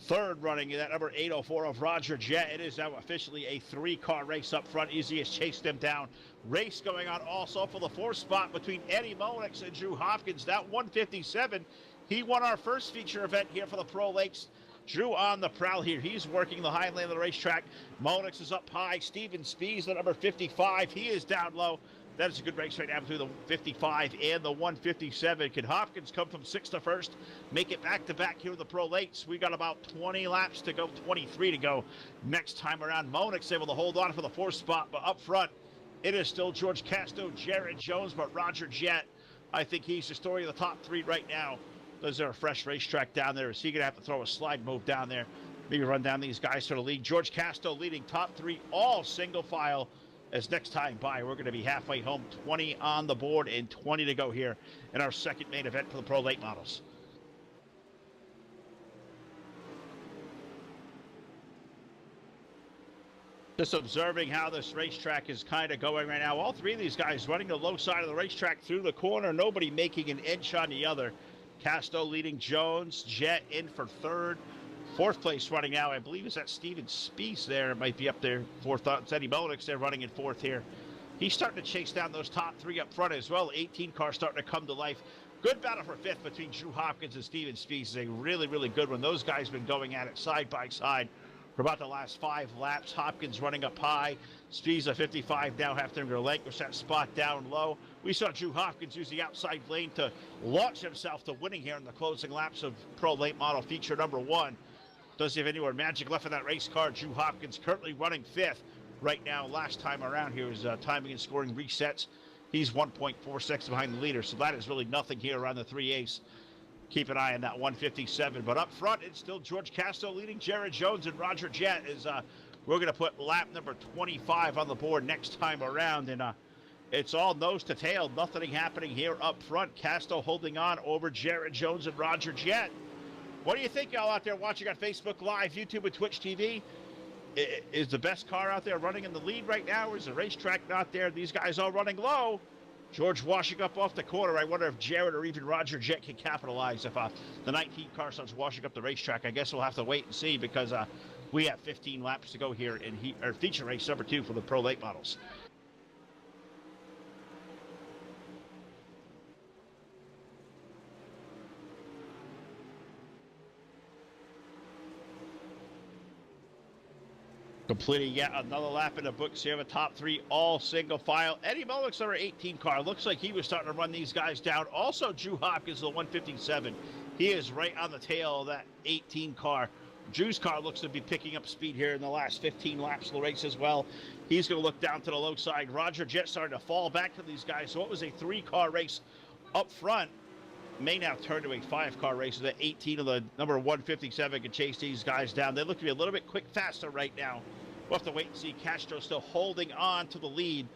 Speaker 2: Third running in that number 804 of Roger Jet. It is now officially a 3-car race up front. Easy has chased them down. Race going on also for the 4th spot between Eddie Monix and Drew Hopkins. That 157. He won our first feature event here for the Pro Lakes. Drew on the prowl here. He's working the high lane of the racetrack. Monix is up high. Steven Spees, the number 55. He is down low. That is a good race right now between the 55 and the 157. Can Hopkins come from 6th to 1st, make it back-to-back here in the Pro Lakes? We got about 20 laps to go, 23 to go next time around. Monix able to hold on for the 4th spot, but up front, it is still George Casto, Jared Jones, but Roger Jet, I think he's the story of the top 3 right now. Is there a fresh racetrack down there? Is he going to have to throw a slide move down there? Maybe run down these guys for the lead. George Casto leading top 3, all single file. As next time by, we're going to be halfway home, 20 on the board and 20 to go here in our second main event for the Pro Late Models. Just observing how this racetrack is kind of going right now. All 3 of these guys running the low side of the racetrack through the corner. Nobody making an inch on the other. Casto leading Jones. Jet in for 3rd. 4th place running now, I believe, is that Steven Spees there. It might be up there. 4th, it's Eddie Monix there running in 4th here. He's starting to chase down those top 3 up front as well. 18 car starting to come to life. Good battle for 5th between Drew Hopkins and Steven Spees. Is a really, really good one. Those guys have been going at it side by side for about the last 5 laps. Hopkins running up high. Spees at 55 now have to relinquish that spot down low. We saw Drew Hopkins use the outside lane to launch himself to winning here in the closing laps of Pro Late Model feature number 1. Doesn't have any more magic left in that race car. Drew Hopkins currently running 5th right now. Last time around here is timing and scoring resets. He's 1.46 behind the leader, so that is really nothing here around the 3/8. Keep an eye on that 157. But up front, it's still George Casto leading Jared Jones, and Roger Jet is, we're going to put lap number 25 on the board next time around. And it's all nose to tail. Nothing happening here up front. Casto holding on over Jared Jones and Roger Jet. What do you think, y'all out there watching on Facebook Live, YouTube, and Twitch TV? Is the best car out there running in the lead right now, or is the racetrack not there? These guys all running low. George washing up off the corner. I wonder if Jared or even Roger Jet can capitalize if the 19 car starts washing up the racetrack. I guess we'll have to wait and see because we have 15 laps to go here in feature race number 2 for the Pro Late Models. Completing yet another lap in the books here. The top 3 all single file. Eddie Monix, number 18 car. Looks like he was starting to run these guys down. Also, Drew Hopkins, the 157. He is right on the tail of that 18 car. Drew's car looks to be picking up speed here in the last 15 laps of the race as well. He's going to look down to the low side. Roger Jet starting to fall back to these guys. So it was a 3-car race up front. May now turn to a 5-car race. So that 18 of the number 157 can chase these guys down. They look to be a little bit faster right now. We'll have to wait and see. Castro still holding on to the lead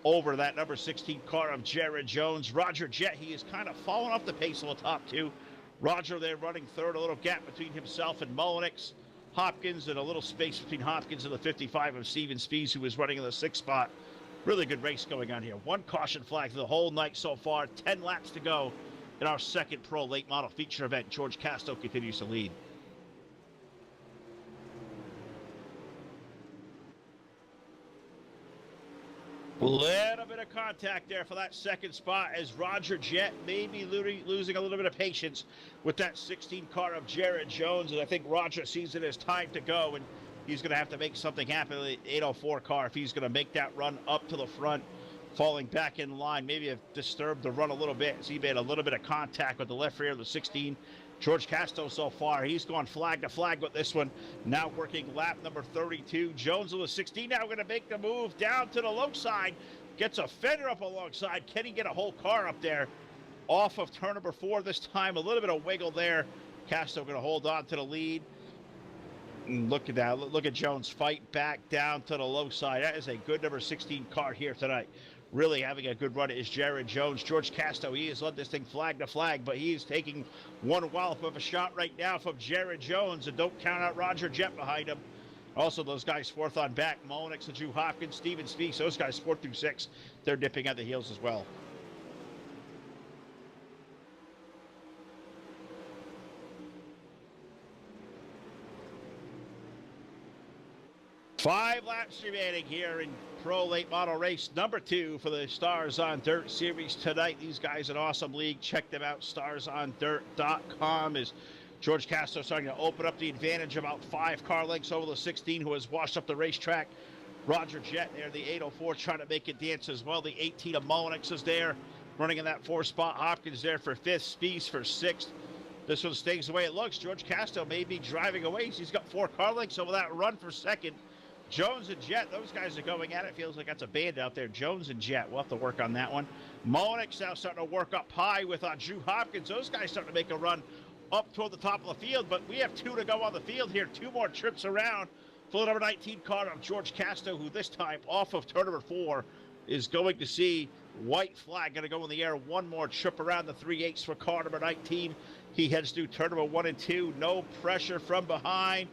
Speaker 2: over that number 16 car of Jared Jones. Roger Jet, he is kind of falling off the pace of the top 2. Roger there running 3rd, a little gap between himself and Monix. Hopkins, and a little space between Hopkins and the 55 of Steven Spees, who is running in the 6th spot. Really good race going on here. 1 caution flag the whole night so far. 10 laps to go in our second Pro Late Model feature event. George Casto continues to lead. Little bit of contact there for that 2nd spot as Roger Jet may be losing a little bit of patience with that 16 car of Jared Jones. And I think Roger sees it as time to go, and he's going to have to make something happen with the 804 car if he's going to make that run up to the front. Falling back in line, maybe have disturbed the run a little bit as he made a little bit of contact with the left rear of the 16 George Casto so far, he's gone flag to flag with this one. Now working lap number 32. Jones with a 16 now going to make the move down to the low side. Gets a fender up alongside. Can he get a whole car up there? Off of turn number 4 this time. A little bit of wiggle there. Casto going to hold on to the lead. And look at that. Look at Jones fight back down to the low side. That is a good number 16 car here tonight. Really having a good run is Jared Jones. George Casto, he has led this thing flag to flag, but he is taking one wallop of a shot right now from Jared Jones, and don't count out Roger Jett behind him. Also, those guys fourth on back, Molnix and Drew Hopkins, Steven Speaks, those guys 4 through 6, they're dipping at the heels as well. Five laps remaining here in Pro Late Model Race number 2 for the Stars on Dirt Series tonight. These guys an awesome league. Check them out, starsondirt.com. Is George Castro starting to open up the advantage, about 5 car lengths over the 16 who has washed up the racetrack. Roger Jett there, the 804, trying to make it dance as well. The 18 of Molnix is there, running in that 4 spot. Hopkins there for 5th, Spies for 6th. This one stays the way it looks. George Castro may be driving away. He's got 4 car lengths over that run for 2nd. Jones and Jett, those guys are going at it. Feels like that's a band out there. Jones and Jett, we'll have to work on that one. Molnix now starting to work up high with Drew Hopkins. Those guys starting to make a run up toward the top of the field, but we have 2 to go on the field here. 2 more trips around for the number 19 car of George Casto, who this time off of turn number 4 is going to see white flag going to go in the air. 1 more trip around the 3/8 for car number 19. He heads through turn number 1 and 2. No pressure from behind.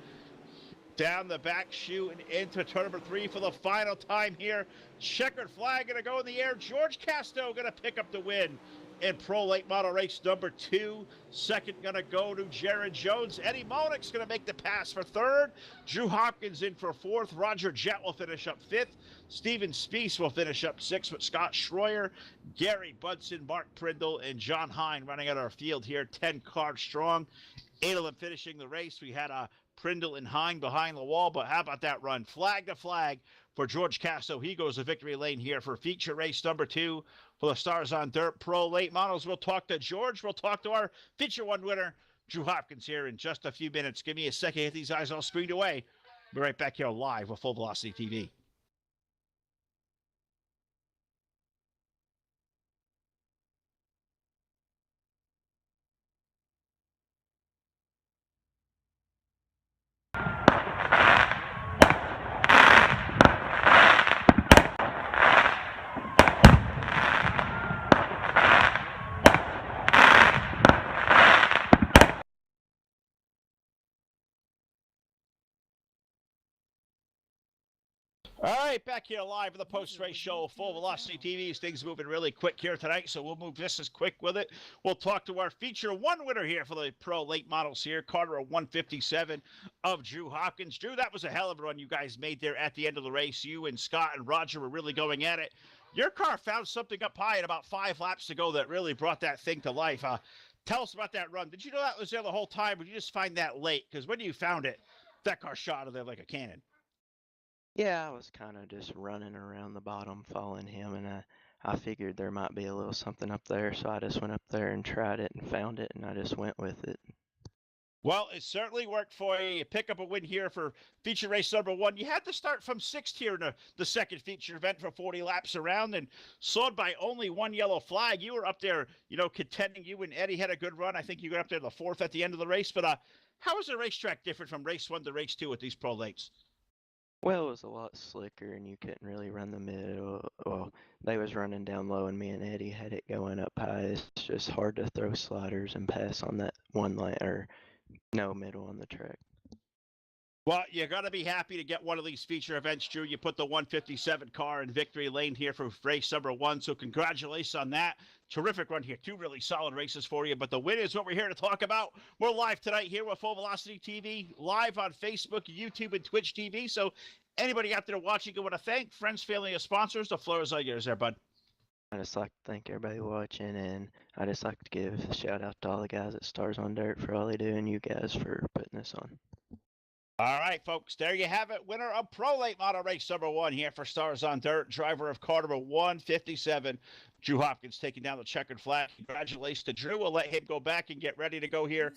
Speaker 2: Down the back chute and into turn number 3 for the final time here. Checkered flag going to go in the air. George Casto going to pick up the win in Pro Late Model Race number 2. Second going to go to Jared Jones. Eddie Molnix going to make the pass for 3rd. Drew Hopkins in for 4th. Roger Jett will finish up 5th. Steven Spies will finish up 6th with Scott Schroyer, Gary Budson, Mark Prindle, and John Hine running out our field here. 10 cars strong. 8 of them finishing the race. We had Prindle and Hine behind the wall, but how about that run? Flag to flag for George Casto. He goes to victory lane here for feature race number 2 for the Stars on Dirt Pro Late Models. We'll talk to George. We'll talk to our feature 1 winner, Drew Hopkins, here in just a few minutes. Give me a second, hit these eyes all screened away. Be right back here live with Full Velocity TV. All right, back here live for the post-race show, Full Velocity TV. Things moving really quick here tonight, so we'll move just as quick with it. We'll talk to our feature 1 winner here for the Pro Late Models here, Carter 157 of Drew Hopkins. Drew, that was a hell of a run you guys made there at the end of the race. You and Scott and Roger were really going at it. Your car found something up high at about 5 laps to go that really brought that thing to life. Tell us about that run. Did you know that was there the whole time, or did you just find that late? Because when you found it, that car shot out of there like a cannon.
Speaker 5: Yeah, I was kind of just running around the bottom following him, and I figured there might be a little something up there, so I just went up there and tried it and found it, and I just went with it.
Speaker 2: Well, it certainly worked for you. You pick up a win here for feature race number 1. You had to start from 6th here in the second feature event for 40 laps around, and slowed by only 1 yellow flag. You were up there, contending. You and Eddie had a good run. I think you got up there the 4th at the end of the race. But how is the racetrack different from race 1 to race 2 with these pro lates?
Speaker 5: Well, it was a lot slicker, and you couldn't really run the middle. Well, they was running down low, and me and Eddie had it going up high. It's just hard to throw sliders and pass on that one lane, or no middle on the track.
Speaker 2: Well, you got to be happy to get one of these feature events, Drew. You put the 157 car in victory lane here for race number 1, so congratulations on that. Terrific run here. 2 really solid races for you, but the win is what we're here to talk about. We're live tonight here with Full Velocity TV, live on Facebook, YouTube, and Twitch TV. So anybody out there watching, I want to thank friends, family, and sponsors. The floor is all yours there, bud.
Speaker 5: I just like to thank everybody watching, and I just like to give a shout out to all the guys at Stars on Dirt for all they do, and you guys for putting this on.
Speaker 2: All right, folks, there you have it. Winner of Pro Late Model Race number 1 here for Stars on Dirt. Driver of car number 157, Drew Hopkins, taking down the checkered flag. Congratulations to Drew. We'll let him go back and get ready to go here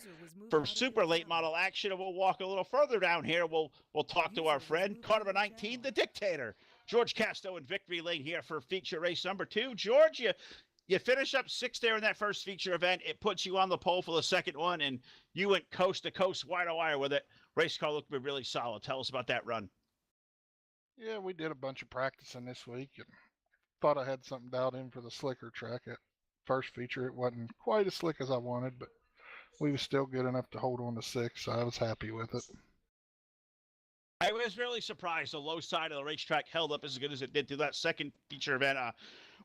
Speaker 2: for super late model action, and we'll walk a little further down here. We'll talk to our friend, car number 19, the Dictator, George Casto in victory lane here for feature race number 2. George, you finish up 6th there in that first feature event. It puts you on the pole for the second one, and you went coast to coast, wire to wire with it. Race car looked really solid. Tell us about that run.
Speaker 6: Yeah, we did a bunch of practicing this week and thought I had something dialed in for the slicker track. At first feature, it wasn't quite as slick as I wanted, but we was still good enough to hold on to 6, so I was happy with it.
Speaker 2: I was really surprised the low side of the racetrack held up as good as it did through that second feature event.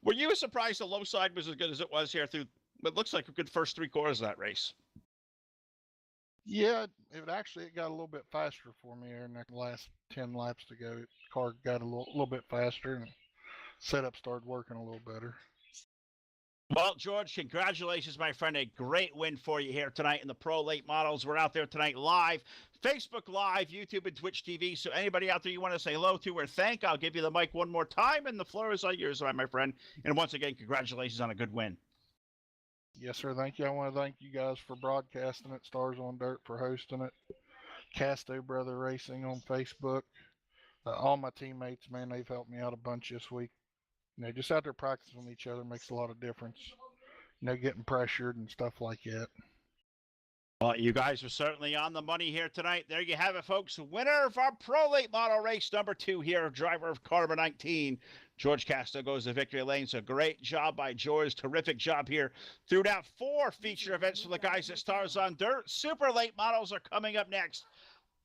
Speaker 2: Were you surprised the low side was as good as it was here through what looks like a good first 3 quarters of that race?
Speaker 6: Yeah, it got a little bit faster for me here in the last 10 laps to go. The car got a little bit faster and setup started working a little better.
Speaker 2: Well, George, congratulations, my friend. A great win for you here tonight in the Pro Late Models. We're out there tonight live, Facebook Live, YouTube, and Twitch TV. So anybody out there you want to say hello to or thank, I'll give you the mic one more time, and the floor is all yours, my friend. And once again, congratulations on a good win.
Speaker 6: Yes, sir. Thank you. I want to thank you guys for broadcasting it, Stars on Dirt for hosting it, Casto Brother Racing on Facebook. All my teammates, man, they've helped me out a bunch this week. Just out there practicing with each other makes a lot of difference. Getting pressured and stuff like that.
Speaker 2: Well, you guys are certainly on the money here tonight. There you have it, folks. Winner of our Pro Late Model Race number 2 here, driver of car number 19. George Casto goes to victory lane. So great job by George. Terrific job here. Threw down 4 feature events for the guys at Stars on Dirt. Super late models are coming up next.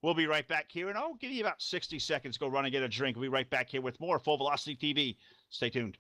Speaker 2: We'll be right back here, and I'll give you about 60 seconds. Go run and get a drink. We'll be right back here with more Full Velocity TV. Stay tuned.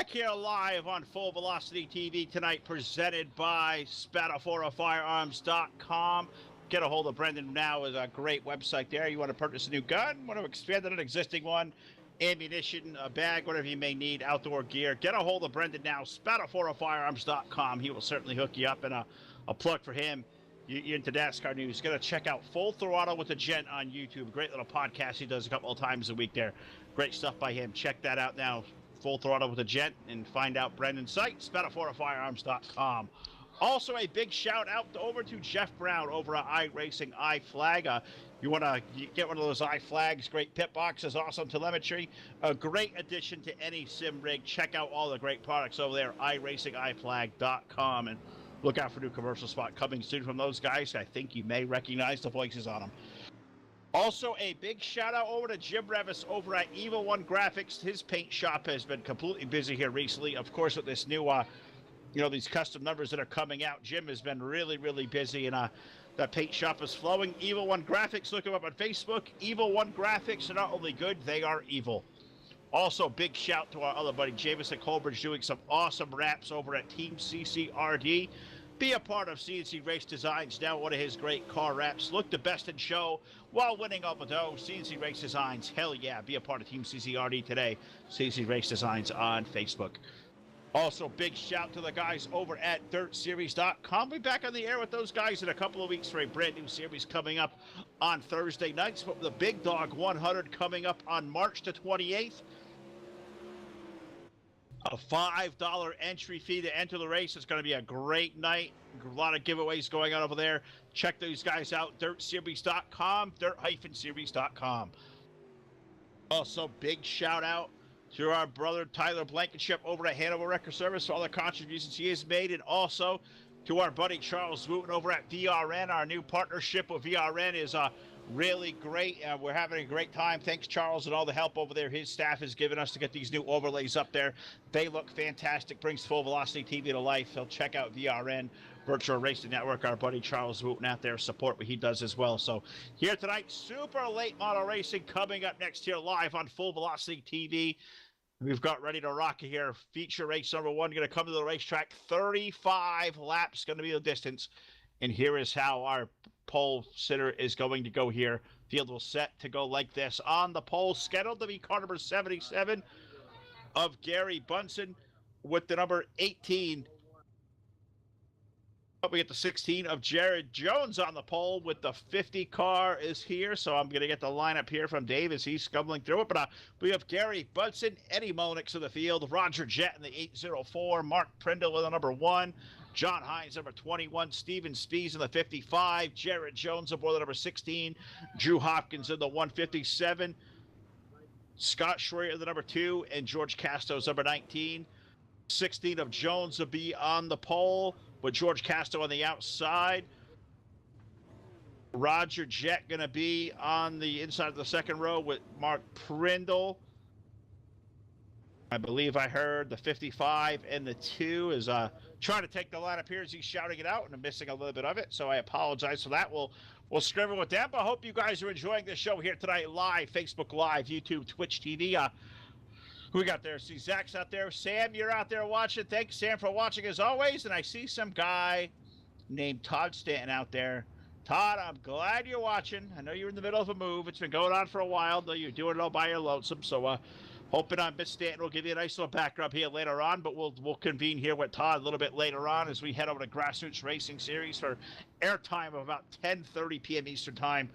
Speaker 2: Back here live on Full Velocity TV tonight, presented by SpataforaFirearms.com. Get a hold of Brendan now. Is a great website there. You want to purchase a new gun, want to expand on an existing one, ammunition, a bag, whatever you may need, outdoor gear. Get a hold of Brendan now, SpataforaFirearms.com. He will certainly hook you up, and a plug for him. You're into NASCAR news. Got to check out Full Throttle with the Gent on YouTube. Great little podcast he does a couple of times a week there. Great stuff by him. Check that out now. Full Throttle with the Gent, and find out Brendan's site, SpataforaFirearms.com. Also, a big shout out over to Jeff Brown over at iRacing iFlag. You want to get one of those iFlags, great pit boxes, awesome telemetry, a great addition to any sim rig. Check out all the great products over there, iRacingIFlag.com, and look out for new commercial spot coming soon from those guys. I think you may recognize the voices on them. Also, a big shout out over to Jim Revis over at Evil One Graphics. His paint shop has been completely busy here recently. Of course, with this new, these custom numbers that are coming out, Jim has been really, really busy, and that paint shop is flowing. Evil One Graphics, look him up on Facebook. Evil One Graphics are not only good, they are evil. Also, big shout to our other buddy Jameson Colbridge doing some awesome wraps over at Team CCRD. Be a part of CNC Race Designs now, one of his great car wraps. Look the best in show while winning all the dough. CNC Race Designs, hell yeah. Be a part of Team CCRD today. CNC Race Designs on Facebook. Also, big shout to the guys over at DirtSeries.com. We'll be back on the air with those guys in a couple of weeks for a brand new series coming up on Thursday nights. The Big Dog 100 coming up on March the 28th. A $5 entry fee to enter the race. It's going to be a great night. A lot of giveaways going on over there. Check those guys out, DirtSeries.com, Dirt-Series.com. Also, big shout out to our brother Tyler Blankenship over at Hanover Record Service for all the contributions he has made, and also to our buddy Charles Wooten over at VRN. Our new partnership with VRN is really great. We're having a great time. Thanks, Charles, and all the help over there his staff has given us to get these new overlays up there. They look fantastic. Brings Full Velocity TV to life. So check out VRN, Virtual Racing Network. Our buddy Charles Wooten out there, support what he does as well. So here tonight, super late model racing coming up next here live on Full Velocity TV. We've got ready to rock here. Feature race number one going to come to the racetrack. 35 laps going to be the distance. And here is how our pole sitter is going to go here. Field will set to go like this. On the pole, scheduled to be car number 77 of Gary Bunsen with the number 18. We get the 16 of Jared Jones on the pole with the 50 car is here. So I'm going to get the lineup here from Dave as he's scumbling through it. But we have Gary Bunsen, Eddie Monix in the field, Roger Jett in the 804, Mark Prindle with the number 1, John Hines, number 21, Steven Spees in the 55, Jared Jones aboard the number 16, Drew Hopkins in the 157, Scott Schreier the number 2, and George Casto's number 19. 16 of Jones will be on the pole with George Casto on the outside. Roger Jett going to be on the inside of the second row with Mark Prindle. I believe I heard the 55 and the 2 is trying to take the lineup here as he's shouting it out, and I'm missing a little bit of it, so I apologize for that. We'll scribble with them, but I hope you guys are enjoying the show here tonight live, Facebook Live, YouTube, Twitch TV. Who we got there? See Zach's out there. Sam, you're out there watching. Thanks, Sam, for watching as always. And I see some guy named Todd Stanton out there. Todd, I'm glad you're watching. I know you're in the middle of a move. It's been going on for a while, though you're doing it all by your lonesome. So hoping on Miss Stanton will give you a nice little backdrop here later on. But we'll convene here with Todd a little bit later on as we head over to Grassroots Racing Series for airtime of about 10:30 p.m. Eastern Time.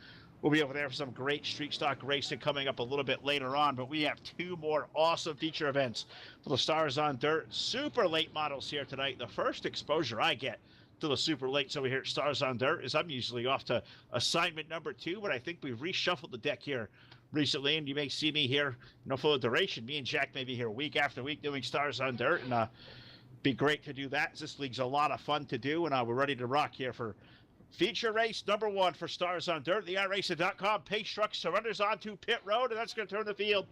Speaker 2: We'll be over there for some great street stock racing coming up a little bit later on, but we have 2 more awesome feature events for the Stars on Dirt. Super late models here tonight. The first exposure I get to the super late over here at Stars on Dirt is I'm usually off to assignment number 2, but I think we've reshuffled the deck here recently, and you may see me here, for the duration. Me and Jack may be here week after week doing Stars on Dirt, and be great to do that. This league's a lot of fun to do, and we're ready to rock here for feature race number 1 for Stars on Dirt. The iRacing.com pace truck surrenders onto pit road, and that's going to turn the field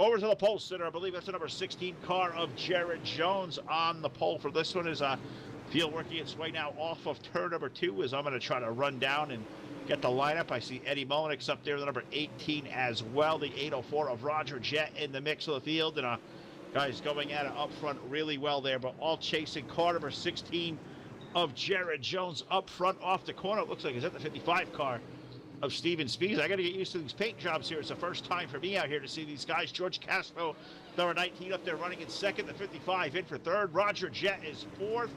Speaker 2: over to the pole sitter. I believe that's the number 16 car of Jared Jones on the pole for this one. Is field working its way now off of turn number 2 as I'm going to try to run down and get the lineup. I see Eddie Monix up there, the number 18 as well. The 804 of Roger Jett in the mix of the field, and Guys going at it up front really well there, but all chasing car number 16 of Jared Jones up front off the corner. It looks like, is that the 55 car of Steven Spees? I got to get used to these paint jobs here. It's the first time for me out here to see these guys. George Castro, number 19 up there running in second. The 55 in for third. Roger Jett is fourth.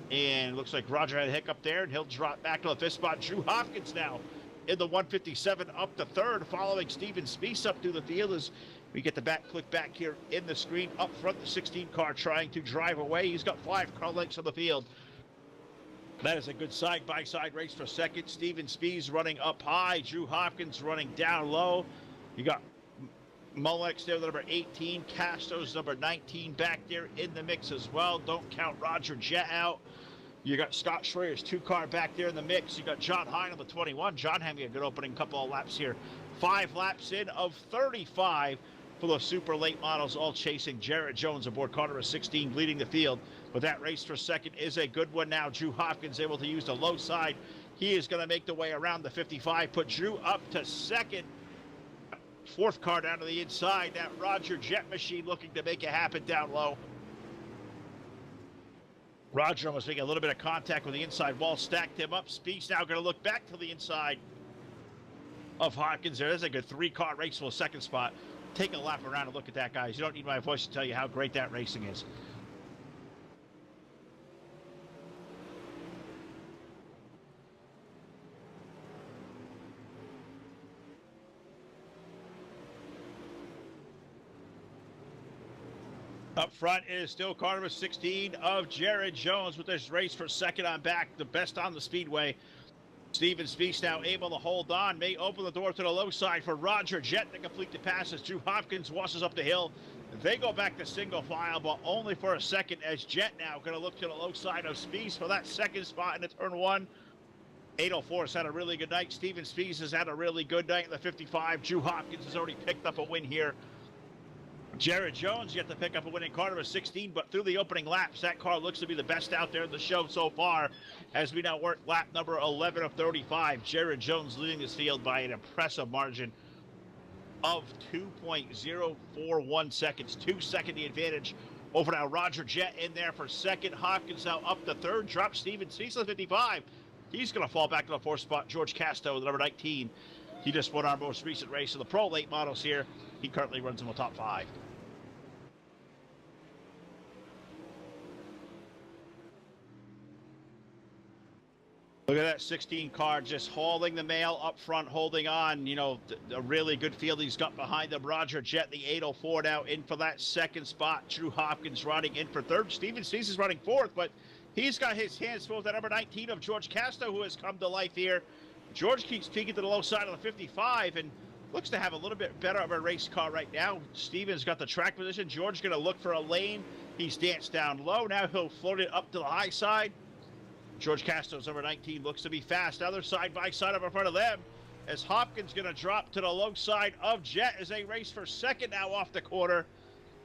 Speaker 2: And looks like Roger had a hiccup there, and he'll drop back to the fifth spot. Drew Hopkins now in the 157 up to third, following Steven Spees up through the field as we get the back click back here in the screen. Up front, the 16 car trying to drive away. He's got 5 car lengths on the field. That is a good side-by-side race for second. Steven Spees running up high. Drew Hopkins running down low. You got Mullex there, number 18. Castro's number 19 back there in the mix as well. Don't count Roger Jett out. You got Scott Schroyer's 2-car back there in the mix. You got John Hine on the 21. John having a good opening couple of laps here. 5 laps in of 35 for the super late models, all chasing Jared Jones aboard car number 16, leading the field. But that race for second is a good one now. Drew Hopkins able to use the low side. He is going to make the way around the 55, put Drew up to second. 4th car down to the inside. That Roger Jett machine looking to make it happen down low. Roger almost making a little bit of contact with the inside wall, stacked him up. Speaks now going to look back to the inside of Hopkins. There's a good 3-car race for the second spot. Take a lap around and look at that, guys. You don't need my voice to tell you how great that racing is. Up front is still car number 16 of Jared Jones with this race for second on back, the best on the speedway. Steven Spees now able to hold on, may open the door to the low side for Roger Jett to complete the passes. Drew Hopkins washes up the hill. They go back to single file, but only for a second, as Jett now going to look to the low side of Spees for that second spot in the turn 1. 804 has had a really good night. Steven Spees has had a really good night in the 55. Drew Hopkins has already picked up a win here. Jared Jones yet to pick up a winning car number 16, but through the opening laps, that car looks to be the best out there in the show so far as we now work lap number 11 of 35. Jared Jones leading this field by an impressive margin of 2.041 seconds. 2 second the advantage over now Roger Jett in there for second. Hopkins now up to third. Drops Steven Spees to 55. He's going to fall back to the 4th spot. George Castro, the number 19. He just won our most recent race of the Pro Late models here. He currently runs in the top 5. Look at that 16 car just hauling the mail up front, holding on. You know, a really good field he's got behind them. Roger Jett, the 804 now in for that second spot. Drew Hopkins running in for third. Steven Spees is running 4th, but he's got his hands full with that number 19 of George Castro, who has come to life here. George keeps peeking to the low side of the 55 and looks to have a little bit better of a race car right now. Steven's got the track position. George going to look for a lane. He's danced down low. Now he'll float it up to the high side. George Castro's number 19 looks to be fast. Other side by side up in front of them as Hopkins going to drop to the low side of Jett as they race for second now off the quarter.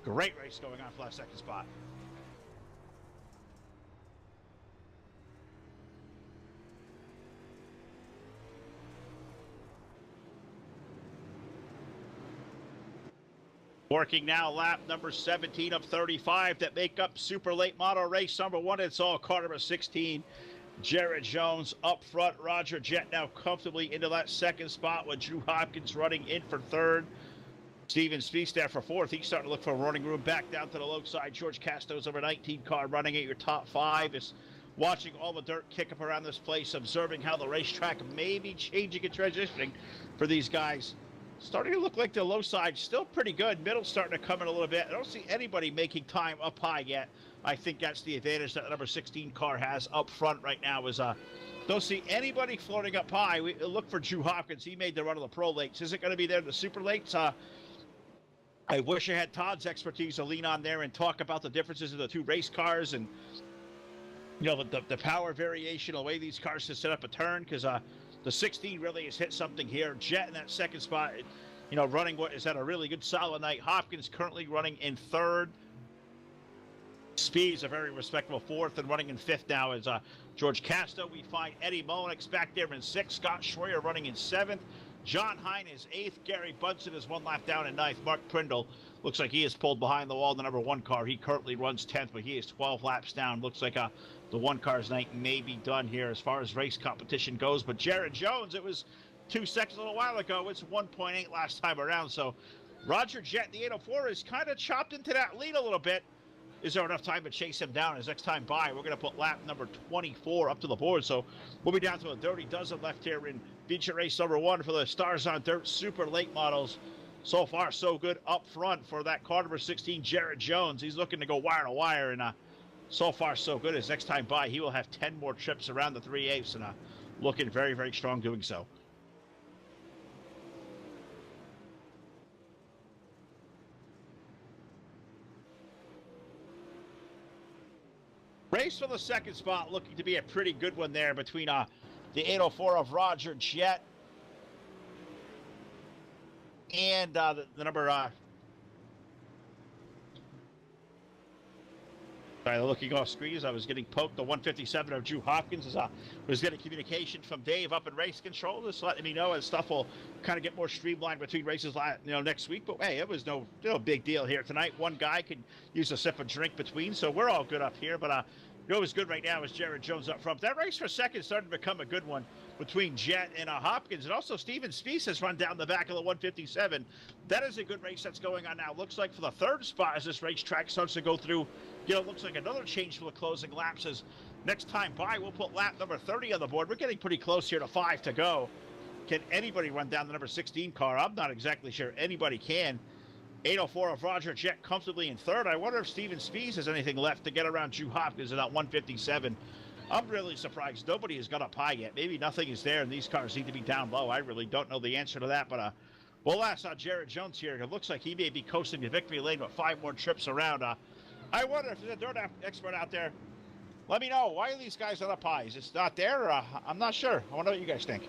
Speaker 2: Great race going on for that second spot. Working now lap number 17 of 35 that make up super late model race number 1. It's all car number 16. Jared Jones up front. Roger Jett now comfortably into that second spot with Drew Hopkins running in for third. Steven Spees there for 4th. He's starting to look for a running room back down to the low side. George Castro's number 19 car running at your top 5 is watching all the dirt kick up around this place, observing how the racetrack may be changing and transitioning for these guys. Starting to look like the low side still pretty good. Middle's starting to come in a little bit. I don't see anybody making time up high yet. I think that's the advantage that the number 16 car has up front right now is don't see anybody floating up high. We look for Drew Hopkins. He made the run of the Pro Lates. Is it going to be there in the Super Lates? I wish I had Todd's expertise to lean on there and talk about the differences in the 2 race cars and, you know, the power variation, the way these cars can set up a turn, because the 16 really has hit something here. Jett in that second spot, you know, running what is had a really good solid night. Hopkins currently running in 3rd. Speed's a very respectable 4th, and running in 5th now is George Castro. We find Eddie Mullex back there in 6th. Scott Schroyer running in 7th. John Hine is 8th. Gary Bunson is 1 lap down in 9th. Mark Prindle looks like he is pulled behind the wall, the number 1 car. He currently runs 10th, but he is 12 laps down. Looks like the 1 car's night may be done here as far as race competition goes. But Jared Jones, it was 2 seconds a little while ago. It's 1.8 last time around. So Roger Jett, the 804, is kind of chopped into that lead a little bit. Is there enough time to chase him down his next time by? We're going to put lap number 24 up to the board. So we'll be down to a dirty dozen left here in feature race number 1 for the Stars on Dirt Super Late Models. So far, so good up front for that car number 16, Jared Jones. He's looking to go wire to wire, and so far, so good. His next time by, he will have 10 more trips around the 3/8, and looking very, very strong doing so. Race for the second spot, looking to be a pretty good one there between the 804 of Roger Jett and the number sorry, looking off screen as I was getting poked. The 157 of Drew Hopkins was getting communication from Dave up in race control, just letting me know as stuff will kind of get more streamlined between races, next week. But hey, it was no big deal here tonight. One guy could use a sip of drink between, so we're all good up here. But what was good right now is Jared Jones up front. That race for second started to become a good one between Jett and Hopkins. And also Steven Spieth has run down the back of the 157. That is a good race that's going on now. Looks like for the third spot as this racetrack starts to go through, looks like another change for the closing laps. As next time by, we'll put lap number 30 on the board. We're getting pretty close here to 5 to go. Can anybody run down the number 16 car? I'm not exactly sure anybody can. 804 of Roger Jett comfortably in third. I wonder if Steven Spieth has anything left to get around Drew Hopkins in that 157. I'm really surprised nobody has got up high yet. Maybe nothing is there and these cars need to be down low. I really don't know the answer to that, but we'll ask Jared Jones here. It looks like he may be coasting to victory lane with 5 more trips around. I wonder if there's a dirt expert out there. Let me know. Why are these guys not up high? Is it not there? I'm not sure. I wonder what you guys think.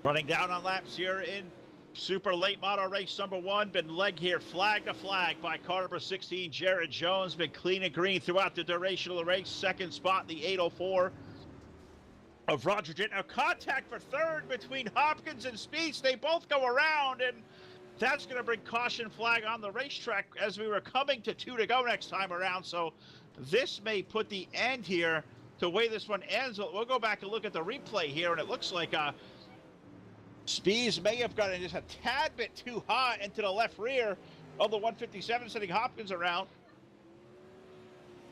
Speaker 2: Running down on laps here in Super Late Model race number 1. Been leg here, flag to flag by car number 16, Jared Jones. Been clean and green throughout the duration of the race. Second spot, the 804 of Roger Jett. Now contact for third between Hopkins and Spieth. They both go around, and that's going to bring caution flag on the racetrack as we were coming to 2 to go next time around. So this may put the end here to the way this one ends. We'll go back and look at the replay here, and it looks like Spieth may have gotten just a tad bit too high into the left rear of the 157, sending Hopkins around.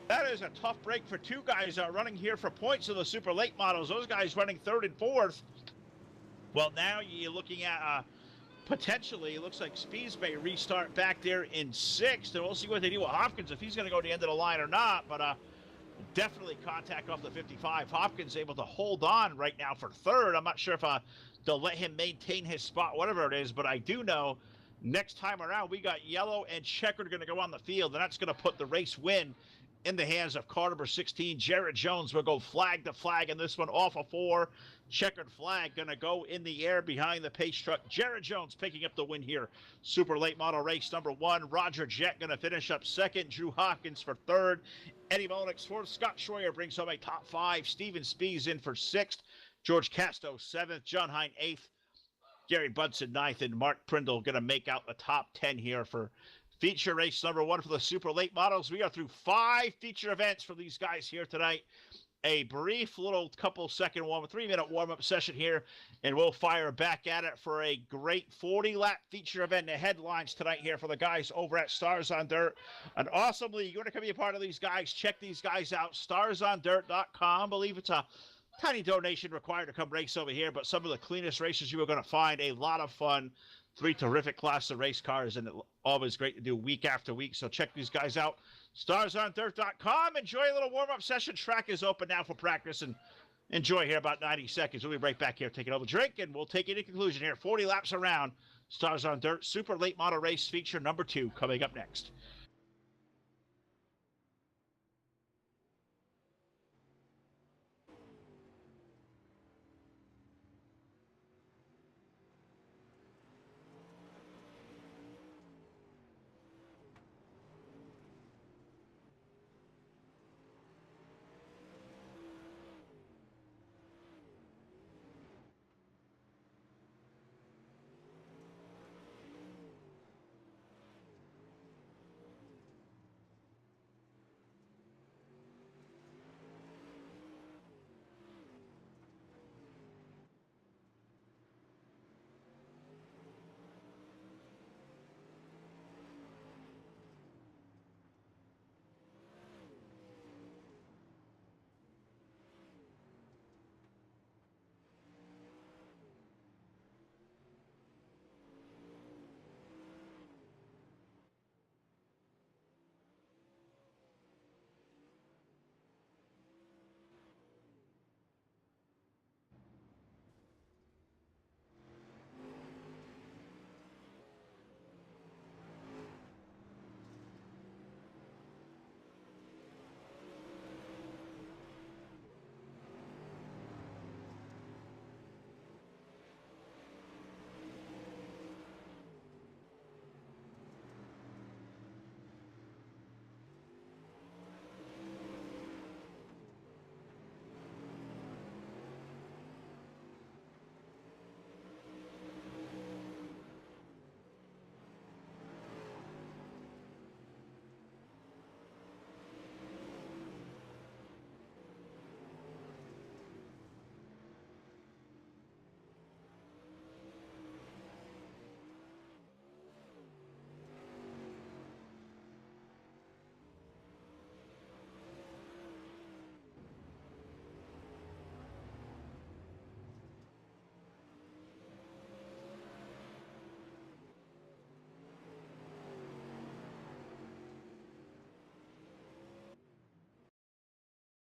Speaker 2: That is a tough break for 2 guys running here for points in the Super Late Models. Those guys running 3rd and 4th. Well, now you're looking at potentially, it looks like Spieth may restart back there in 6th, and we'll see what they do with Hopkins, if he's going to go to the end of the line or not. But definitely contact off the 55. Hopkins able to hold on right now for 3rd. I'm not sure if they'll let him maintain his spot, whatever it is, but I do know next time around we got yellow and checkered going to go on the field, and that's going to put the race win in the hands of car number 16, Jared Jones. Will go flag to flag in this one off a 4. Checkered flag going to go in the air behind the pace truck. Jared Jones picking up the win here. Super Late Model race number 1. Roger Jett going to finish up 2nd. Drew Hopkins for 3rd. Eddie Molnix 4th. Scott Schroyer brings home a top 5. Steven Spieth in for 6th. George Casto 7th. John Hine 8th. Gary Bunson 9th. And Mark Prindle going to make out the top 10 here for feature race number 1 for the Super Late Models. We are through 5 feature events for these guys here tonight. A brief little couple second 3-minute warm-up session here, and we'll fire back at it for a great 40-lap feature event. The headlines tonight here for the guys over at Stars on Dirt. An awesome league. You want to come be a part of these guys, check these guys out. StarsOnDirt.com. I believe it's a tiny donation required to come race over here, but some of the cleanest races you are going to find. A lot of fun. 3 terrific class of race cars, and always great to do week after week. So check these guys out. StarsOnDirt.com. Enjoy a little warm-up session. Track is open now for practice, and enjoy here about 90 seconds. We'll be right back here taking over drink, and we'll take it to conclusion here. 40 laps around. Stars on Dirt Super Late Model Race feature number 2 coming up next.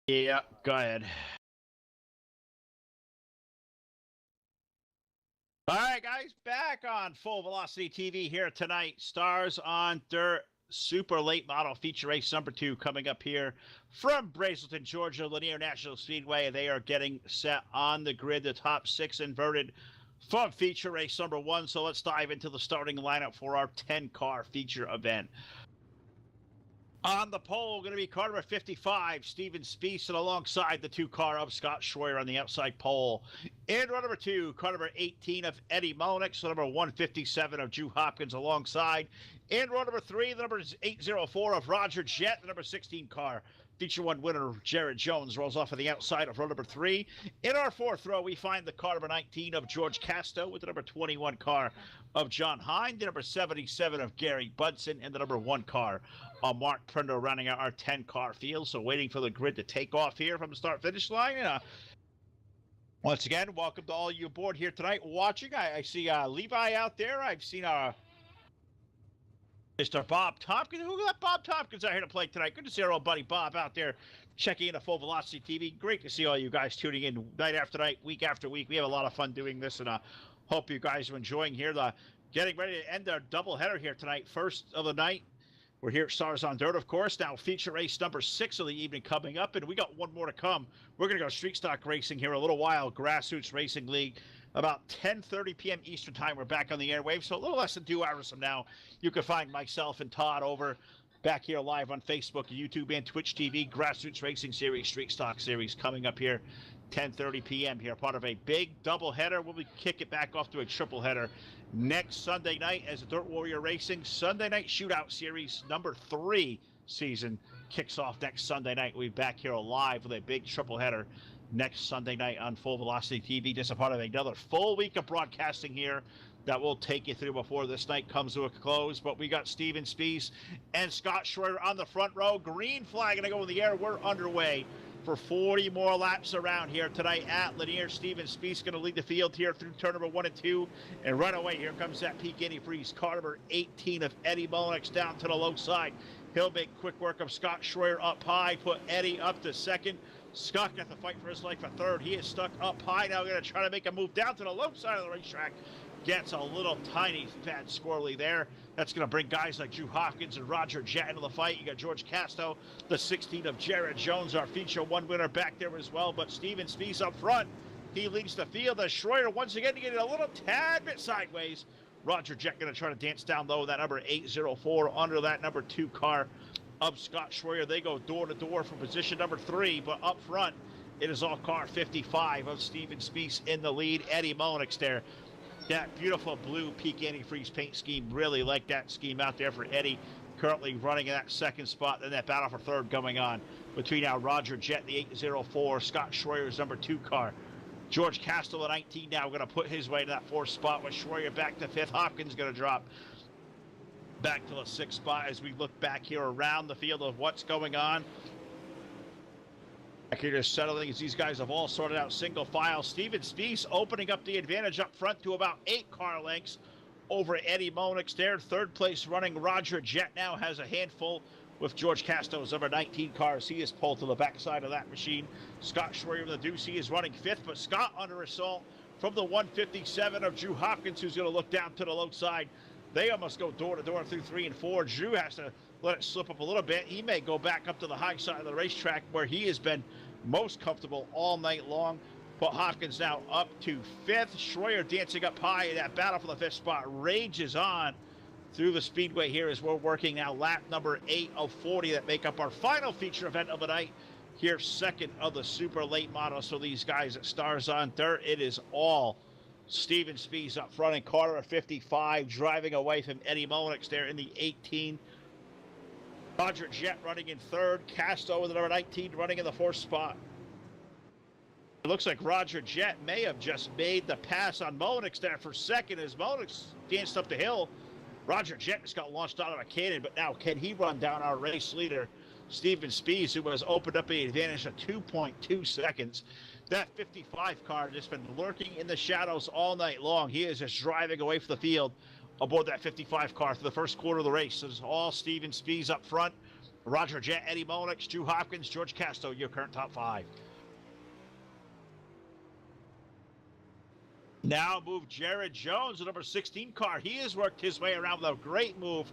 Speaker 2: Yeah, go ahead. All right, guys, back on Full Velocity TV here tonight. Stars on Dirt Super Late Model Feature Race number 2 coming up here from Brazelton, Georgia, Lanier National Speedway. They are getting set on the grid, the top 6 inverted from Feature Race number 1. So let's dive into the starting lineup for our 10-car feature event. On the pole, going to be car number 55, Steven Spiess, and alongside the 2-car of Scott Schroyer on the outside pole. In row number 2, car number 18 of Eddie Molnick, so number 157 of Drew Hopkins alongside. In row number 3, the number 804 of Roger Jett, the number 16 car. Feature 1 winner Jared Jones rolls off on the outside of row number 3. In our 4th row, we find the car number 19 of George Casto with the number 21 car of John Hine, the number 77 of Gary Budson, and the number 1 car Mark Prendo rounding out our 10-car field. So waiting for the grid to take off here from the start-finish line. Once again, welcome to all you aboard here tonight watching. I see Levi out there. I've seen Mr. Bob Tompkins. Who got Bob Tompkins out here to play tonight? Good to see our old buddy Bob out there checking in a Full Velocity TV. Great to see all you guys tuning in night after night, week after week. We have a lot of fun doing this, and hope you guys are enjoying here. Getting ready to end our doubleheader here tonight. First of the night. We're here at Stars on Dirt, of course. Now, feature race number 6 of the evening coming up, and we got one more to come. We're going to go street stock racing here in a little while, Grassroots Racing League. About 10:30 p.m. Eastern Time, we're back on the airwaves, so a little less than 2 hours from now, you can find myself and Todd over back here live on Facebook, YouTube, and Twitch TV. Grassroots Racing Series, Street Stock Series coming up here, 10:30 p.m. here, part of a big doubleheader. We'll kick it back off to a triple header next Sunday night as the Dirt Warrior Racing Sunday Night Shootout Series number 3 season kicks off next Sunday night. We'll be back here live with a big triple header next Sunday night on Full Velocity TV. Just a part of another full week of broadcasting here that we'll take you through before this night comes to a close. But we got Steven Spiess and Scott Schroyer on the front row. Green flag gonna go in the air. We're underway for 40 more laps around here tonight at Lanier. Steven Spiess going to lead the field here through turn number 1 and 2. And right away, here comes that peak antifreeze. Car number 18 of Eddie Molnick down to the low side. He'll make quick work of Scott Schroyer up high, put Eddie up to second. Scott got to fight for his life for third. He is stuck up high. Now going to try to make a move down to the low side of the racetrack. Gets a little tiny fat squirrely there. That's going to bring guys like Drew Hopkins and Roger Jett into the fight. You got George Casto, the 16 of Jared Jones, our feature 1 winner back there as well. But Steven Spiess up front, he leads the field as Schroyer once again getting a little tad bit sideways. Roger Jett going to try to dance down low that number 804 under that number 2 car of Scott Schroyer. They go door to door for position number 3, but up front it is all car 55 of Steven Spiess in the lead. Eddie Molnick's there. That beautiful blue peak antifreeze paint scheme. Really like that scheme out there for Eddie. Currently running in that 2nd spot. Then that battle for 3rd going on between now Roger Jett, the 804, Scott Schroyer's number 2 car. George Casto, the 19, now going to put his way to that 4th spot with Schroyer back to 5th. Hopkins going to drop back to the 6th spot as we look back here around the field of what's going on. Back here just settling as these guys have all sorted out single file. Steven Spiess opening up the advantage up front to about 8 car lengths over Eddie Molnick there. 3rd place running Roger Jett now has a handful with George Casto's number 19 cars. He is pulled to the backside of that machine. Scott Schroyer with the deuce. He is running 5th, but Scott under assault from the 157 of Drew Hopkins, who's going to look down to the low side. They almost go door to door through 3 and 4. Drew has to let it slip up a little bit. He may go back up to the high side of the racetrack where he has been most comfortable all night long. But Hopkins now up to 5th. Schroyer dancing up high. That battle for the 5th spot rages on through the speedway here as we're working now lap number 8 of 40 that make up our final feature event of the night. Here, 2nd of the super late model. So these guys at Stars on Dirt, it is all Steven Spiess up front in car number 55, driving away from Eddie Molnick there in the 18. Roger Jett running in 3rd. Casto with the number 19 running in the 4th spot. It looks like Roger Jett may have just made the pass on Molnick there for 2nd as Molnick danced up the hill. Roger Jett just got launched out of a cannon, but now can he run down our race leader, Steven Spiess, who has opened up the advantage of 2.2 seconds. That 55 car just been lurking in the shadows all night long. He is just driving away from the field aboard that 55 car for the first quarter of the race. So it's all Steven Spiess up front. Roger Jett, Eddie Molnix, Drew Hopkins, George Casto, your current top 5. Now move Jared Jones, the number 16 car. He has worked his way around with a great move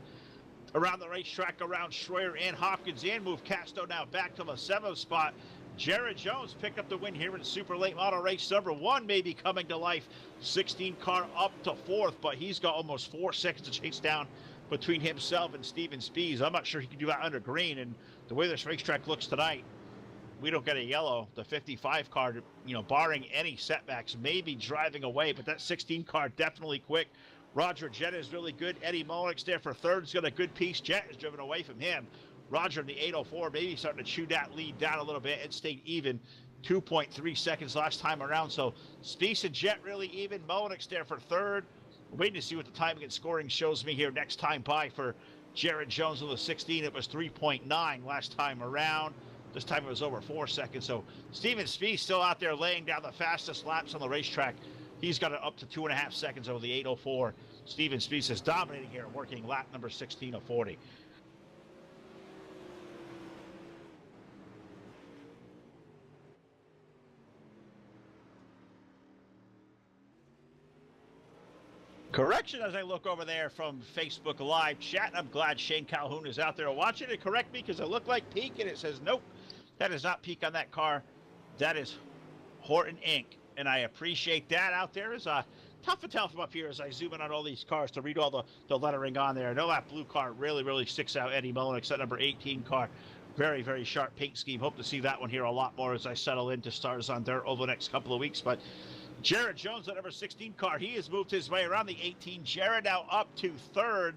Speaker 2: around the racetrack, around Schroyer and Hopkins, and move Casto now back to the 7th spot. Jared Jones picked up the win here in Super Late Model Race number 1, maybe coming to life. 16 car up to 4th, but he's got almost 4 seconds to chase down between himself and Steven Spies. I'm not sure he can do that under green, and the way this racetrack looks tonight, we don't get a yellow. The 55 car, barring any setbacks, may be driving away, but that 16 car definitely quick. Roger Jett is really good. Eddie Molnix there for 3rd. He's got a good piece. Jett is driven away from him. Roger in the 804, maybe starting to chew that lead down a little bit. It stayed even. 2.3 seconds last time around. So Spies and Jett really even. Molnix there for 3rd. Waiting to see what the timing and scoring shows me here next time by for Jared Jones on the 16. It was 3.9 last time around. This time it was over 4 seconds. So Steven Spies still out there laying down the fastest laps on the racetrack. He's got it up to 2.5 seconds over the 804. Steven Spies is dominating here, working lap number 16 of 40. Correction as I look over there from Facebook Live chat. I'm glad Shane Calhoun is out there watching it. Correct me because it looked like Peak and it says nope. That is not Peak on that car. That is Horton Inc. And I appreciate that out there. Is tough to tell from up here as I zoom in on all these cars to read all the lettering on there. I know that blue car really sticks out. Eddie Molnix, that number 18 car. Very, very sharp paint scheme. Hope to see that one here a lot more as I settle into Stars on Dirt over the next couple of weeks. But Jared Jones, that number 16 car, he has moved his way around the 18. Jared now up to 3rd.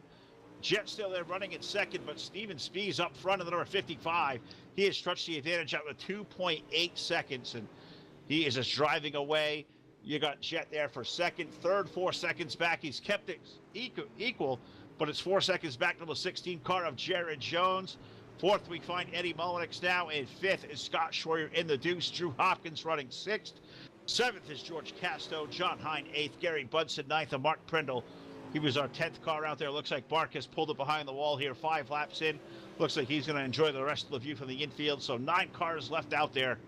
Speaker 2: Jett still there running in 2nd, but Steven Spies up front in the number 55. He has stretched the advantage out to 2.8 seconds, and he is just driving away. You got Jett there for 2nd, 3rd, 4 seconds back. He's kept it equal, but it's 4 seconds back to the 16 car of Jared Jones. 4th, we find Eddie Molnix now, and 5th is Scott Schroyer in the deuce. Drew Hopkins running 6th. 7th is George Casto, John Hine 8th, Gary Budson 9th, and Mark Prindle. He was our 10th car out there. Looks like Mark has pulled it behind the wall here 5 laps in. Looks like he's going to enjoy the rest of the view from the infield. So 9 cars left out there.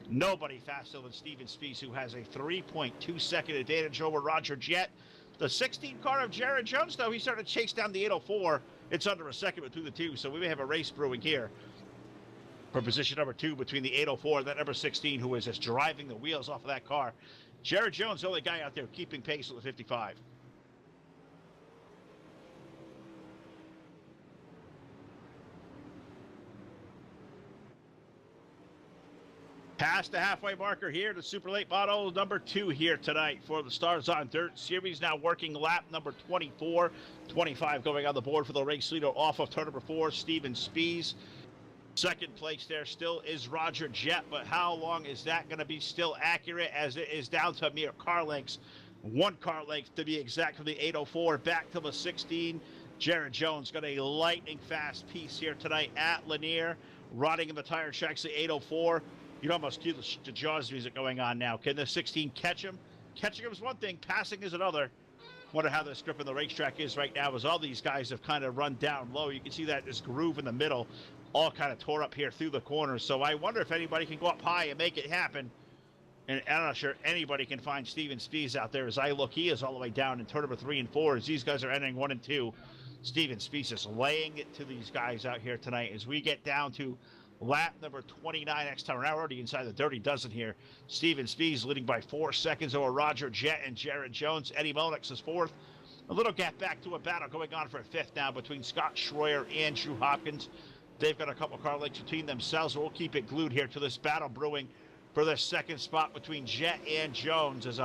Speaker 2: Nobody faster than Steven Spies, who has a 3.2 second advantage over Roger Jett. The 16 car of Jared Jones, though, he started to chase down the 804. It's under a second between the two, so we may have a race brewing here for position number 2 between the 804 and that number 16, who is just driving the wheels off of that car. Jared Jones, the only guy out there keeping pace with the 55. Past the halfway marker here, the Super Late Model number 2 here tonight for the Stars on Dirt Series. Now working lap number 24. 25 going on the board for the race leader off of turn number 4, Steven Spies. 2nd place there still is Roger Jett, but how long is that going to be still accurate as it is down to mere car lengths? 1 car length to be exact from the 804 back to the 16. Jared Jones got a lightning fast piece here tonight at Lanier, rotting in the tire tracks, the 804. You'd almost hear the Jaws music going on now. Can the 16 catch him? Catching him is one thing, passing is another. Wonder how the script in the racetrack is right now as all these guys have kind of run down low. You can see that this groove in the middle all kind of tore up here through the corners. So I wonder if anybody can go up high and make it happen. And I'm not sure anybody can find Steven Spies out there. As I look, he is all the way down in turn number 3 and 4 as these guys are entering 1 and 2. Steven Spies is laying it to these guys out here tonight as we get down to lap number 29 next time around. We're already inside the Dirty Dozen here. Steven Spies leading by 4 seconds over Roger Jett and Jared Jones. Eddie Molnix is 4th. A little gap back to a battle going on for 5th now between Scott Schroyer and Drew Hopkins. They've got a couple car lengths between themselves. We'll keep it glued here to this battle brewing for the 2nd spot between Jett and Jones as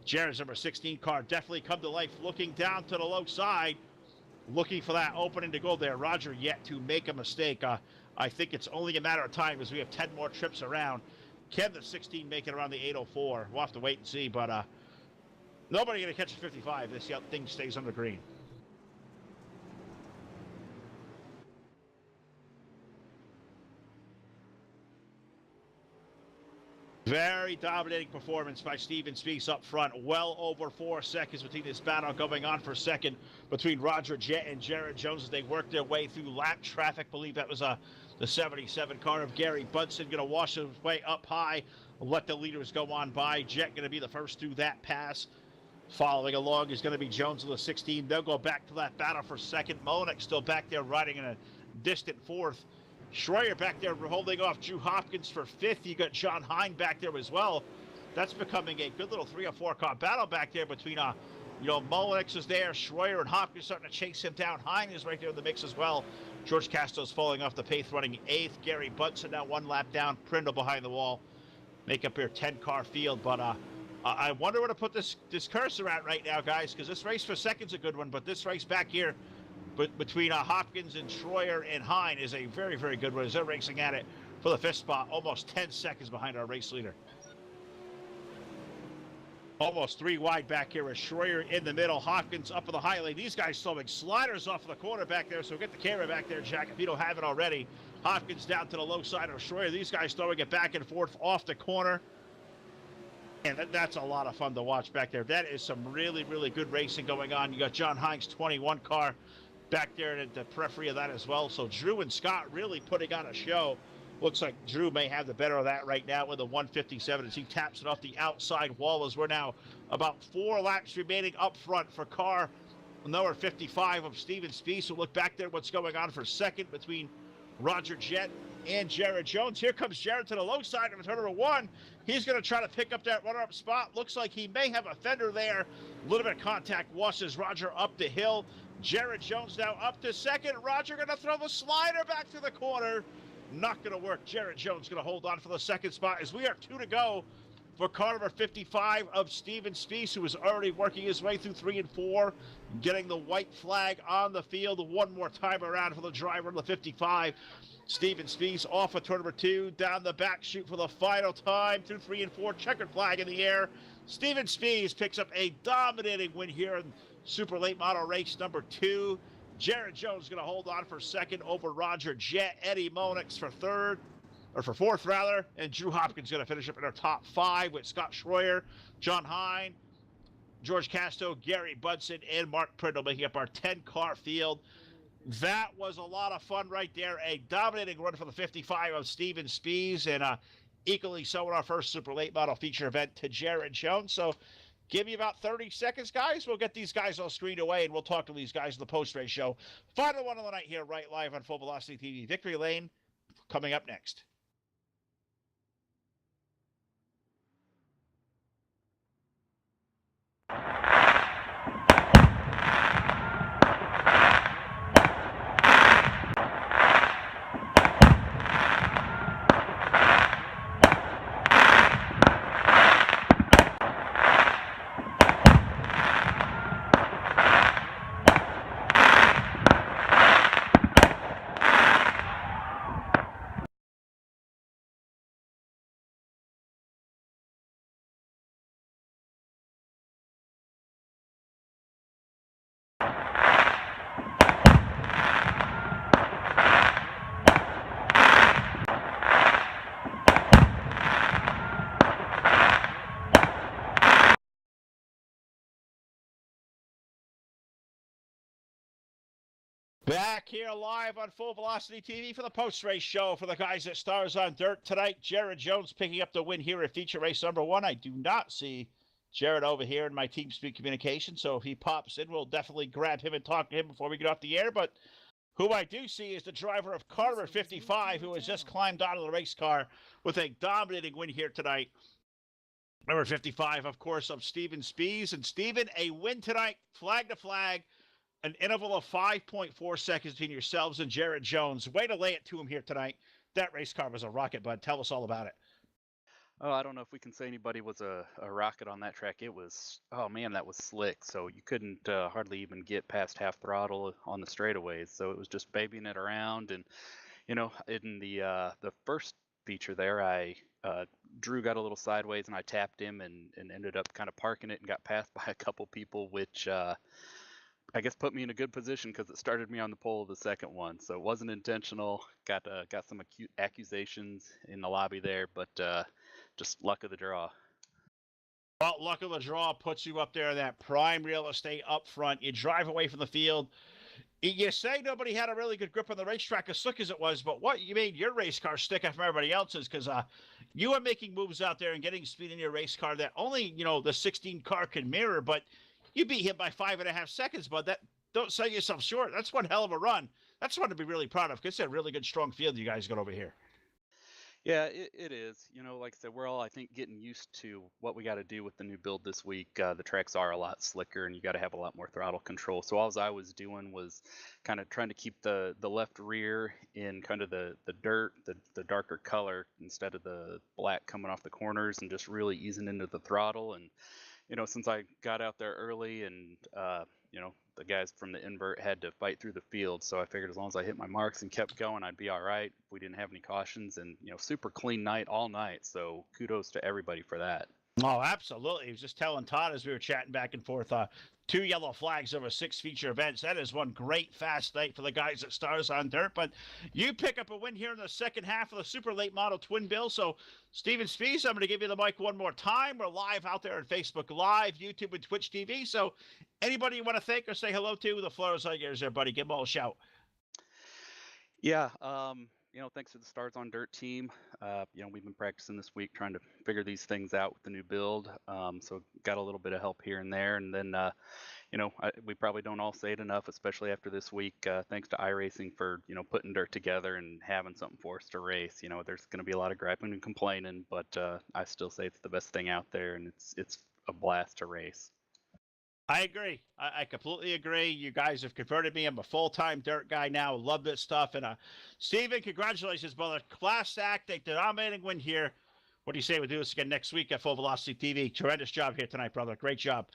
Speaker 2: Jared's number 16 car definitely come to life, looking down to the low side, looking for that opening to go there. Roger yet to make a mistake. I think it's only a matter of time as we have 10 more trips around. Can the 16 make it around the 804? We'll have to wait and see, but nobody going to catch a 55. This thing stays under green. Very dominating performance by Steven Spieth up front. Well over 4 seconds between this battle going on for second between Roger Jett and Jared Jones as they work their way through lap traffic. Believe that was the 77 car of Gary Budson going to wash his way up high, let the leaders go on by. Jett going to be the first through that pass. Following along is going to be Jones in the 16. They'll go back to that battle for second. Molinek still back there riding in a distant fourth. Schroyer back there holding off Drew Hopkins for fifth. You got John Hine back there as well. That's becoming a good little 3 or 4 car battle back there between, Molinek is there. Schroyer and Hopkins starting to chase him down. Hine is right there in the mix as well. George Casto's falling off the pace, running 8th. Gary Budson now 1 lap down. Prindle behind the wall. Make up your 10-car field, but I wonder where to put this cursor at right now, guys, because this race for second's a good one, but this race back here between Hopkins and Schroyer and Hine is a very, very good one as they're racing at it for the 5th spot, almost 10 seconds behind our race leader. Almost 3 wide back here with Schroyer in the middle, Hopkins up in the high lane. These guys throwing sliders off of the corner back there, so get the camera back there, Jack, if you don't have it already. Hopkins down to the low side of Schroyer. These guys throwing it back and forth off the corner. And that's a lot of fun to watch back there. That is some really, really good racing going on. You got John Hines' 21 car back there at the periphery of that as well. So Drew and Scott really putting on a show. Looks like Drew may have the better of that right now with a 157 as he taps it off the outside wall as we're now about 4 laps remaining up front for car number 55 of Steven Spieth. So look back there what's going on for second between Roger Jett and Jared Jones. Here comes Jared to the low side of turn number 1. He's going to try to pick up that runner-up spot. Looks like he may have a fender there. A little bit of contact washes Roger up the hill. Jared Jones now up to second. Roger going to throw the slider back to the corner. Not going to work. Jared Jones going to hold on for the second spot as we are 2 to go for car number 55 of Steven Spieth, who is already working his way through 3 and 4, getting the white flag on the field one more time around for the driver of the 55. Steven Spieth off of turn number 2, down the back chute for the final time through 3 and 4, checkered flag in the air. Steven Spieth picks up a dominating win here in Super Late Model Race number 2. Jared Jones going to hold on for second over Roger Jett. Eddie Monix for third, or for fourth rather, and Drew Hopkins going to finish up in our top 5 with Scott Schroyer, John Hine, George Casto, Gary Budson, and Mark Prindle making up our 10-car field. That was a lot of fun right there. A dominating run for the 55 of Steven Spieth, and equally so in our first Super Late Model feature event to Jared Jones. So give me about 30 seconds, guys. We'll get these guys all screened away, and we'll talk to these guys in the post-race show. Final one of the night here, right live on Full Velocity TV. Victory Lane coming up next. Back here live on Full Velocity TV for the post-race show for the guys at Stars on Dirt tonight. Jared Jones picking up the win here at feature race number 1. I do not see Jared over here in my TeamSpeak communication, so if he pops in, we'll definitely grab him and talk to him before we get off the air. But who I do see is the driver of car number 55, who has just climbed out of the race car with a dominating win here tonight. Number 55, of course, of Steven Spieth. And Steven, a win tonight, flag to flag. An interval of 5.4 seconds between yourselves and Jared Jones. Way to lay it to him here tonight. That race car was a rocket, bud. Tell us all about it.
Speaker 7: Oh, I don't know if we can say anybody was a rocket on that track. It was, oh man, that was slick. So you couldn't hardly even get past half throttle on the straightaways. So it was just babying it around. And, you know, in the first feature there, Drew got a little sideways and I tapped him and ended up kind of parking it and got passed by a couple people, which I guess put me in a good position because it started me on the pole of the second one. So it wasn't intentional. Got some accusations in the lobby there, but just luck of the draw.
Speaker 2: Well, luck of the draw puts you up there in that prime real estate up front. You drive away from the field. You say nobody had a really good grip on the racetrack as slick as it was, but what you made your race car stick out from everybody else's because you were making moves out there and getting speed in your race car that only, the 16 car can mirror, but you beat him by 5.5 seconds, bud. That don't sell yourself short. That's one hell of a run. That's one to be really proud of because it's a really good, strong field you guys got over here.
Speaker 7: Yeah, it is. Like I said, we're all, I think, getting used to what we got to do with the new build this week. The tracks are a lot slicker, and you got to have a lot more throttle control. So all I was doing was kind of trying to keep the left rear in kind of the dirt, the darker color instead of the black coming off the corners, and just really easing into the throttle. And since I got out there early and the guys from the invert had to fight through the field, so I figured as long as I hit my marks and kept going, I'd be all right. We didn't have any cautions, and super clean night all night. So kudos to everybody for that.
Speaker 2: Oh, absolutely. He was just telling Todd as we were chatting back and forth, 2 yellow flags over 6 feature events. That is one great fast night for the guys at Stars on Dirt. But you pick up a win here in the second half of the super late model twin bill. So, Steven Spies, I'm going to give you the mic one more time. We're live out there on Facebook Live, YouTube, and Twitch TV. So, anybody you want to thank or say hello to, the floor is all yours there, buddy. Give them all a shout.
Speaker 7: Yeah, thanks to the Stars on Dirt team. We've been practicing this week trying to figure these things out with the new build. So got a little bit of help here and there. And then, we probably don't all say it enough, especially after this week. Thanks to iRacing for, putting dirt together and having something for us to race. There's going to be a lot of griping and complaining, but I still say it's the best thing out there, and it's a blast to race.
Speaker 2: I agree. I completely agree. You guys have converted me. I'm a full-time dirt guy now. Love this stuff. And Steven, congratulations, brother. Class act, a dominating win here. What do you say we do this again next week at Full Velocity TV? Tremendous job here tonight, brother. Great job.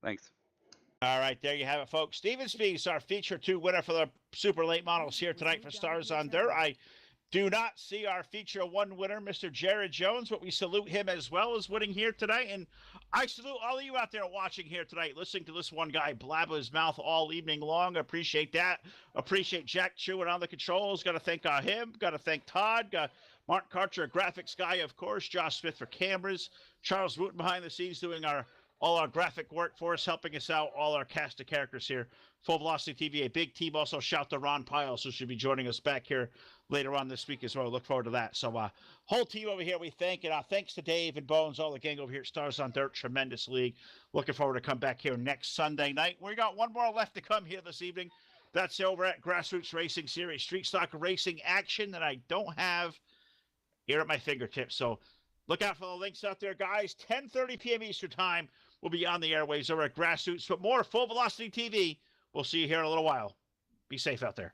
Speaker 7: Thanks.
Speaker 2: All right, there you have it, folks. Steven Spies, our feature 2 winner for the super late models here tonight for Stars on Dirt. I do not see our feature 1 winner, Mr. Jared Jones, but we salute him as well as winning here tonight. And I salute all of you out there watching here tonight, listening to this one guy blabber his mouth all evening long. Appreciate that. Appreciate Jack chewing on the controls. Got to thank him. Got to thank Todd. Got Mark Karcher, a graphics guy, of course. Josh Smith for cameras. Charles Wooten behind the scenes doing all our graphic work for us, helping us out, all our cast of characters here. Full Velocity TV, a big team. Also, shout to Ron Piles, who should be joining us back here later on this week as well. Look forward to that. So, whole team over here, we thank it. Thanks to Dave and Bones, all the gang over here at Stars on Dirt. Tremendous league. Looking forward to come back here next Sunday night. We got one more left to come here this evening. That's over at Grassroots Racing Series, Street Stock Racing action that I don't have here at my fingertips. So, look out for the links out there, guys. 10:30 p.m. Eastern Time. We'll be on the airwaves over at Grassroots. But more Full Velocity TV. We'll see you here in a little while. Be safe out there.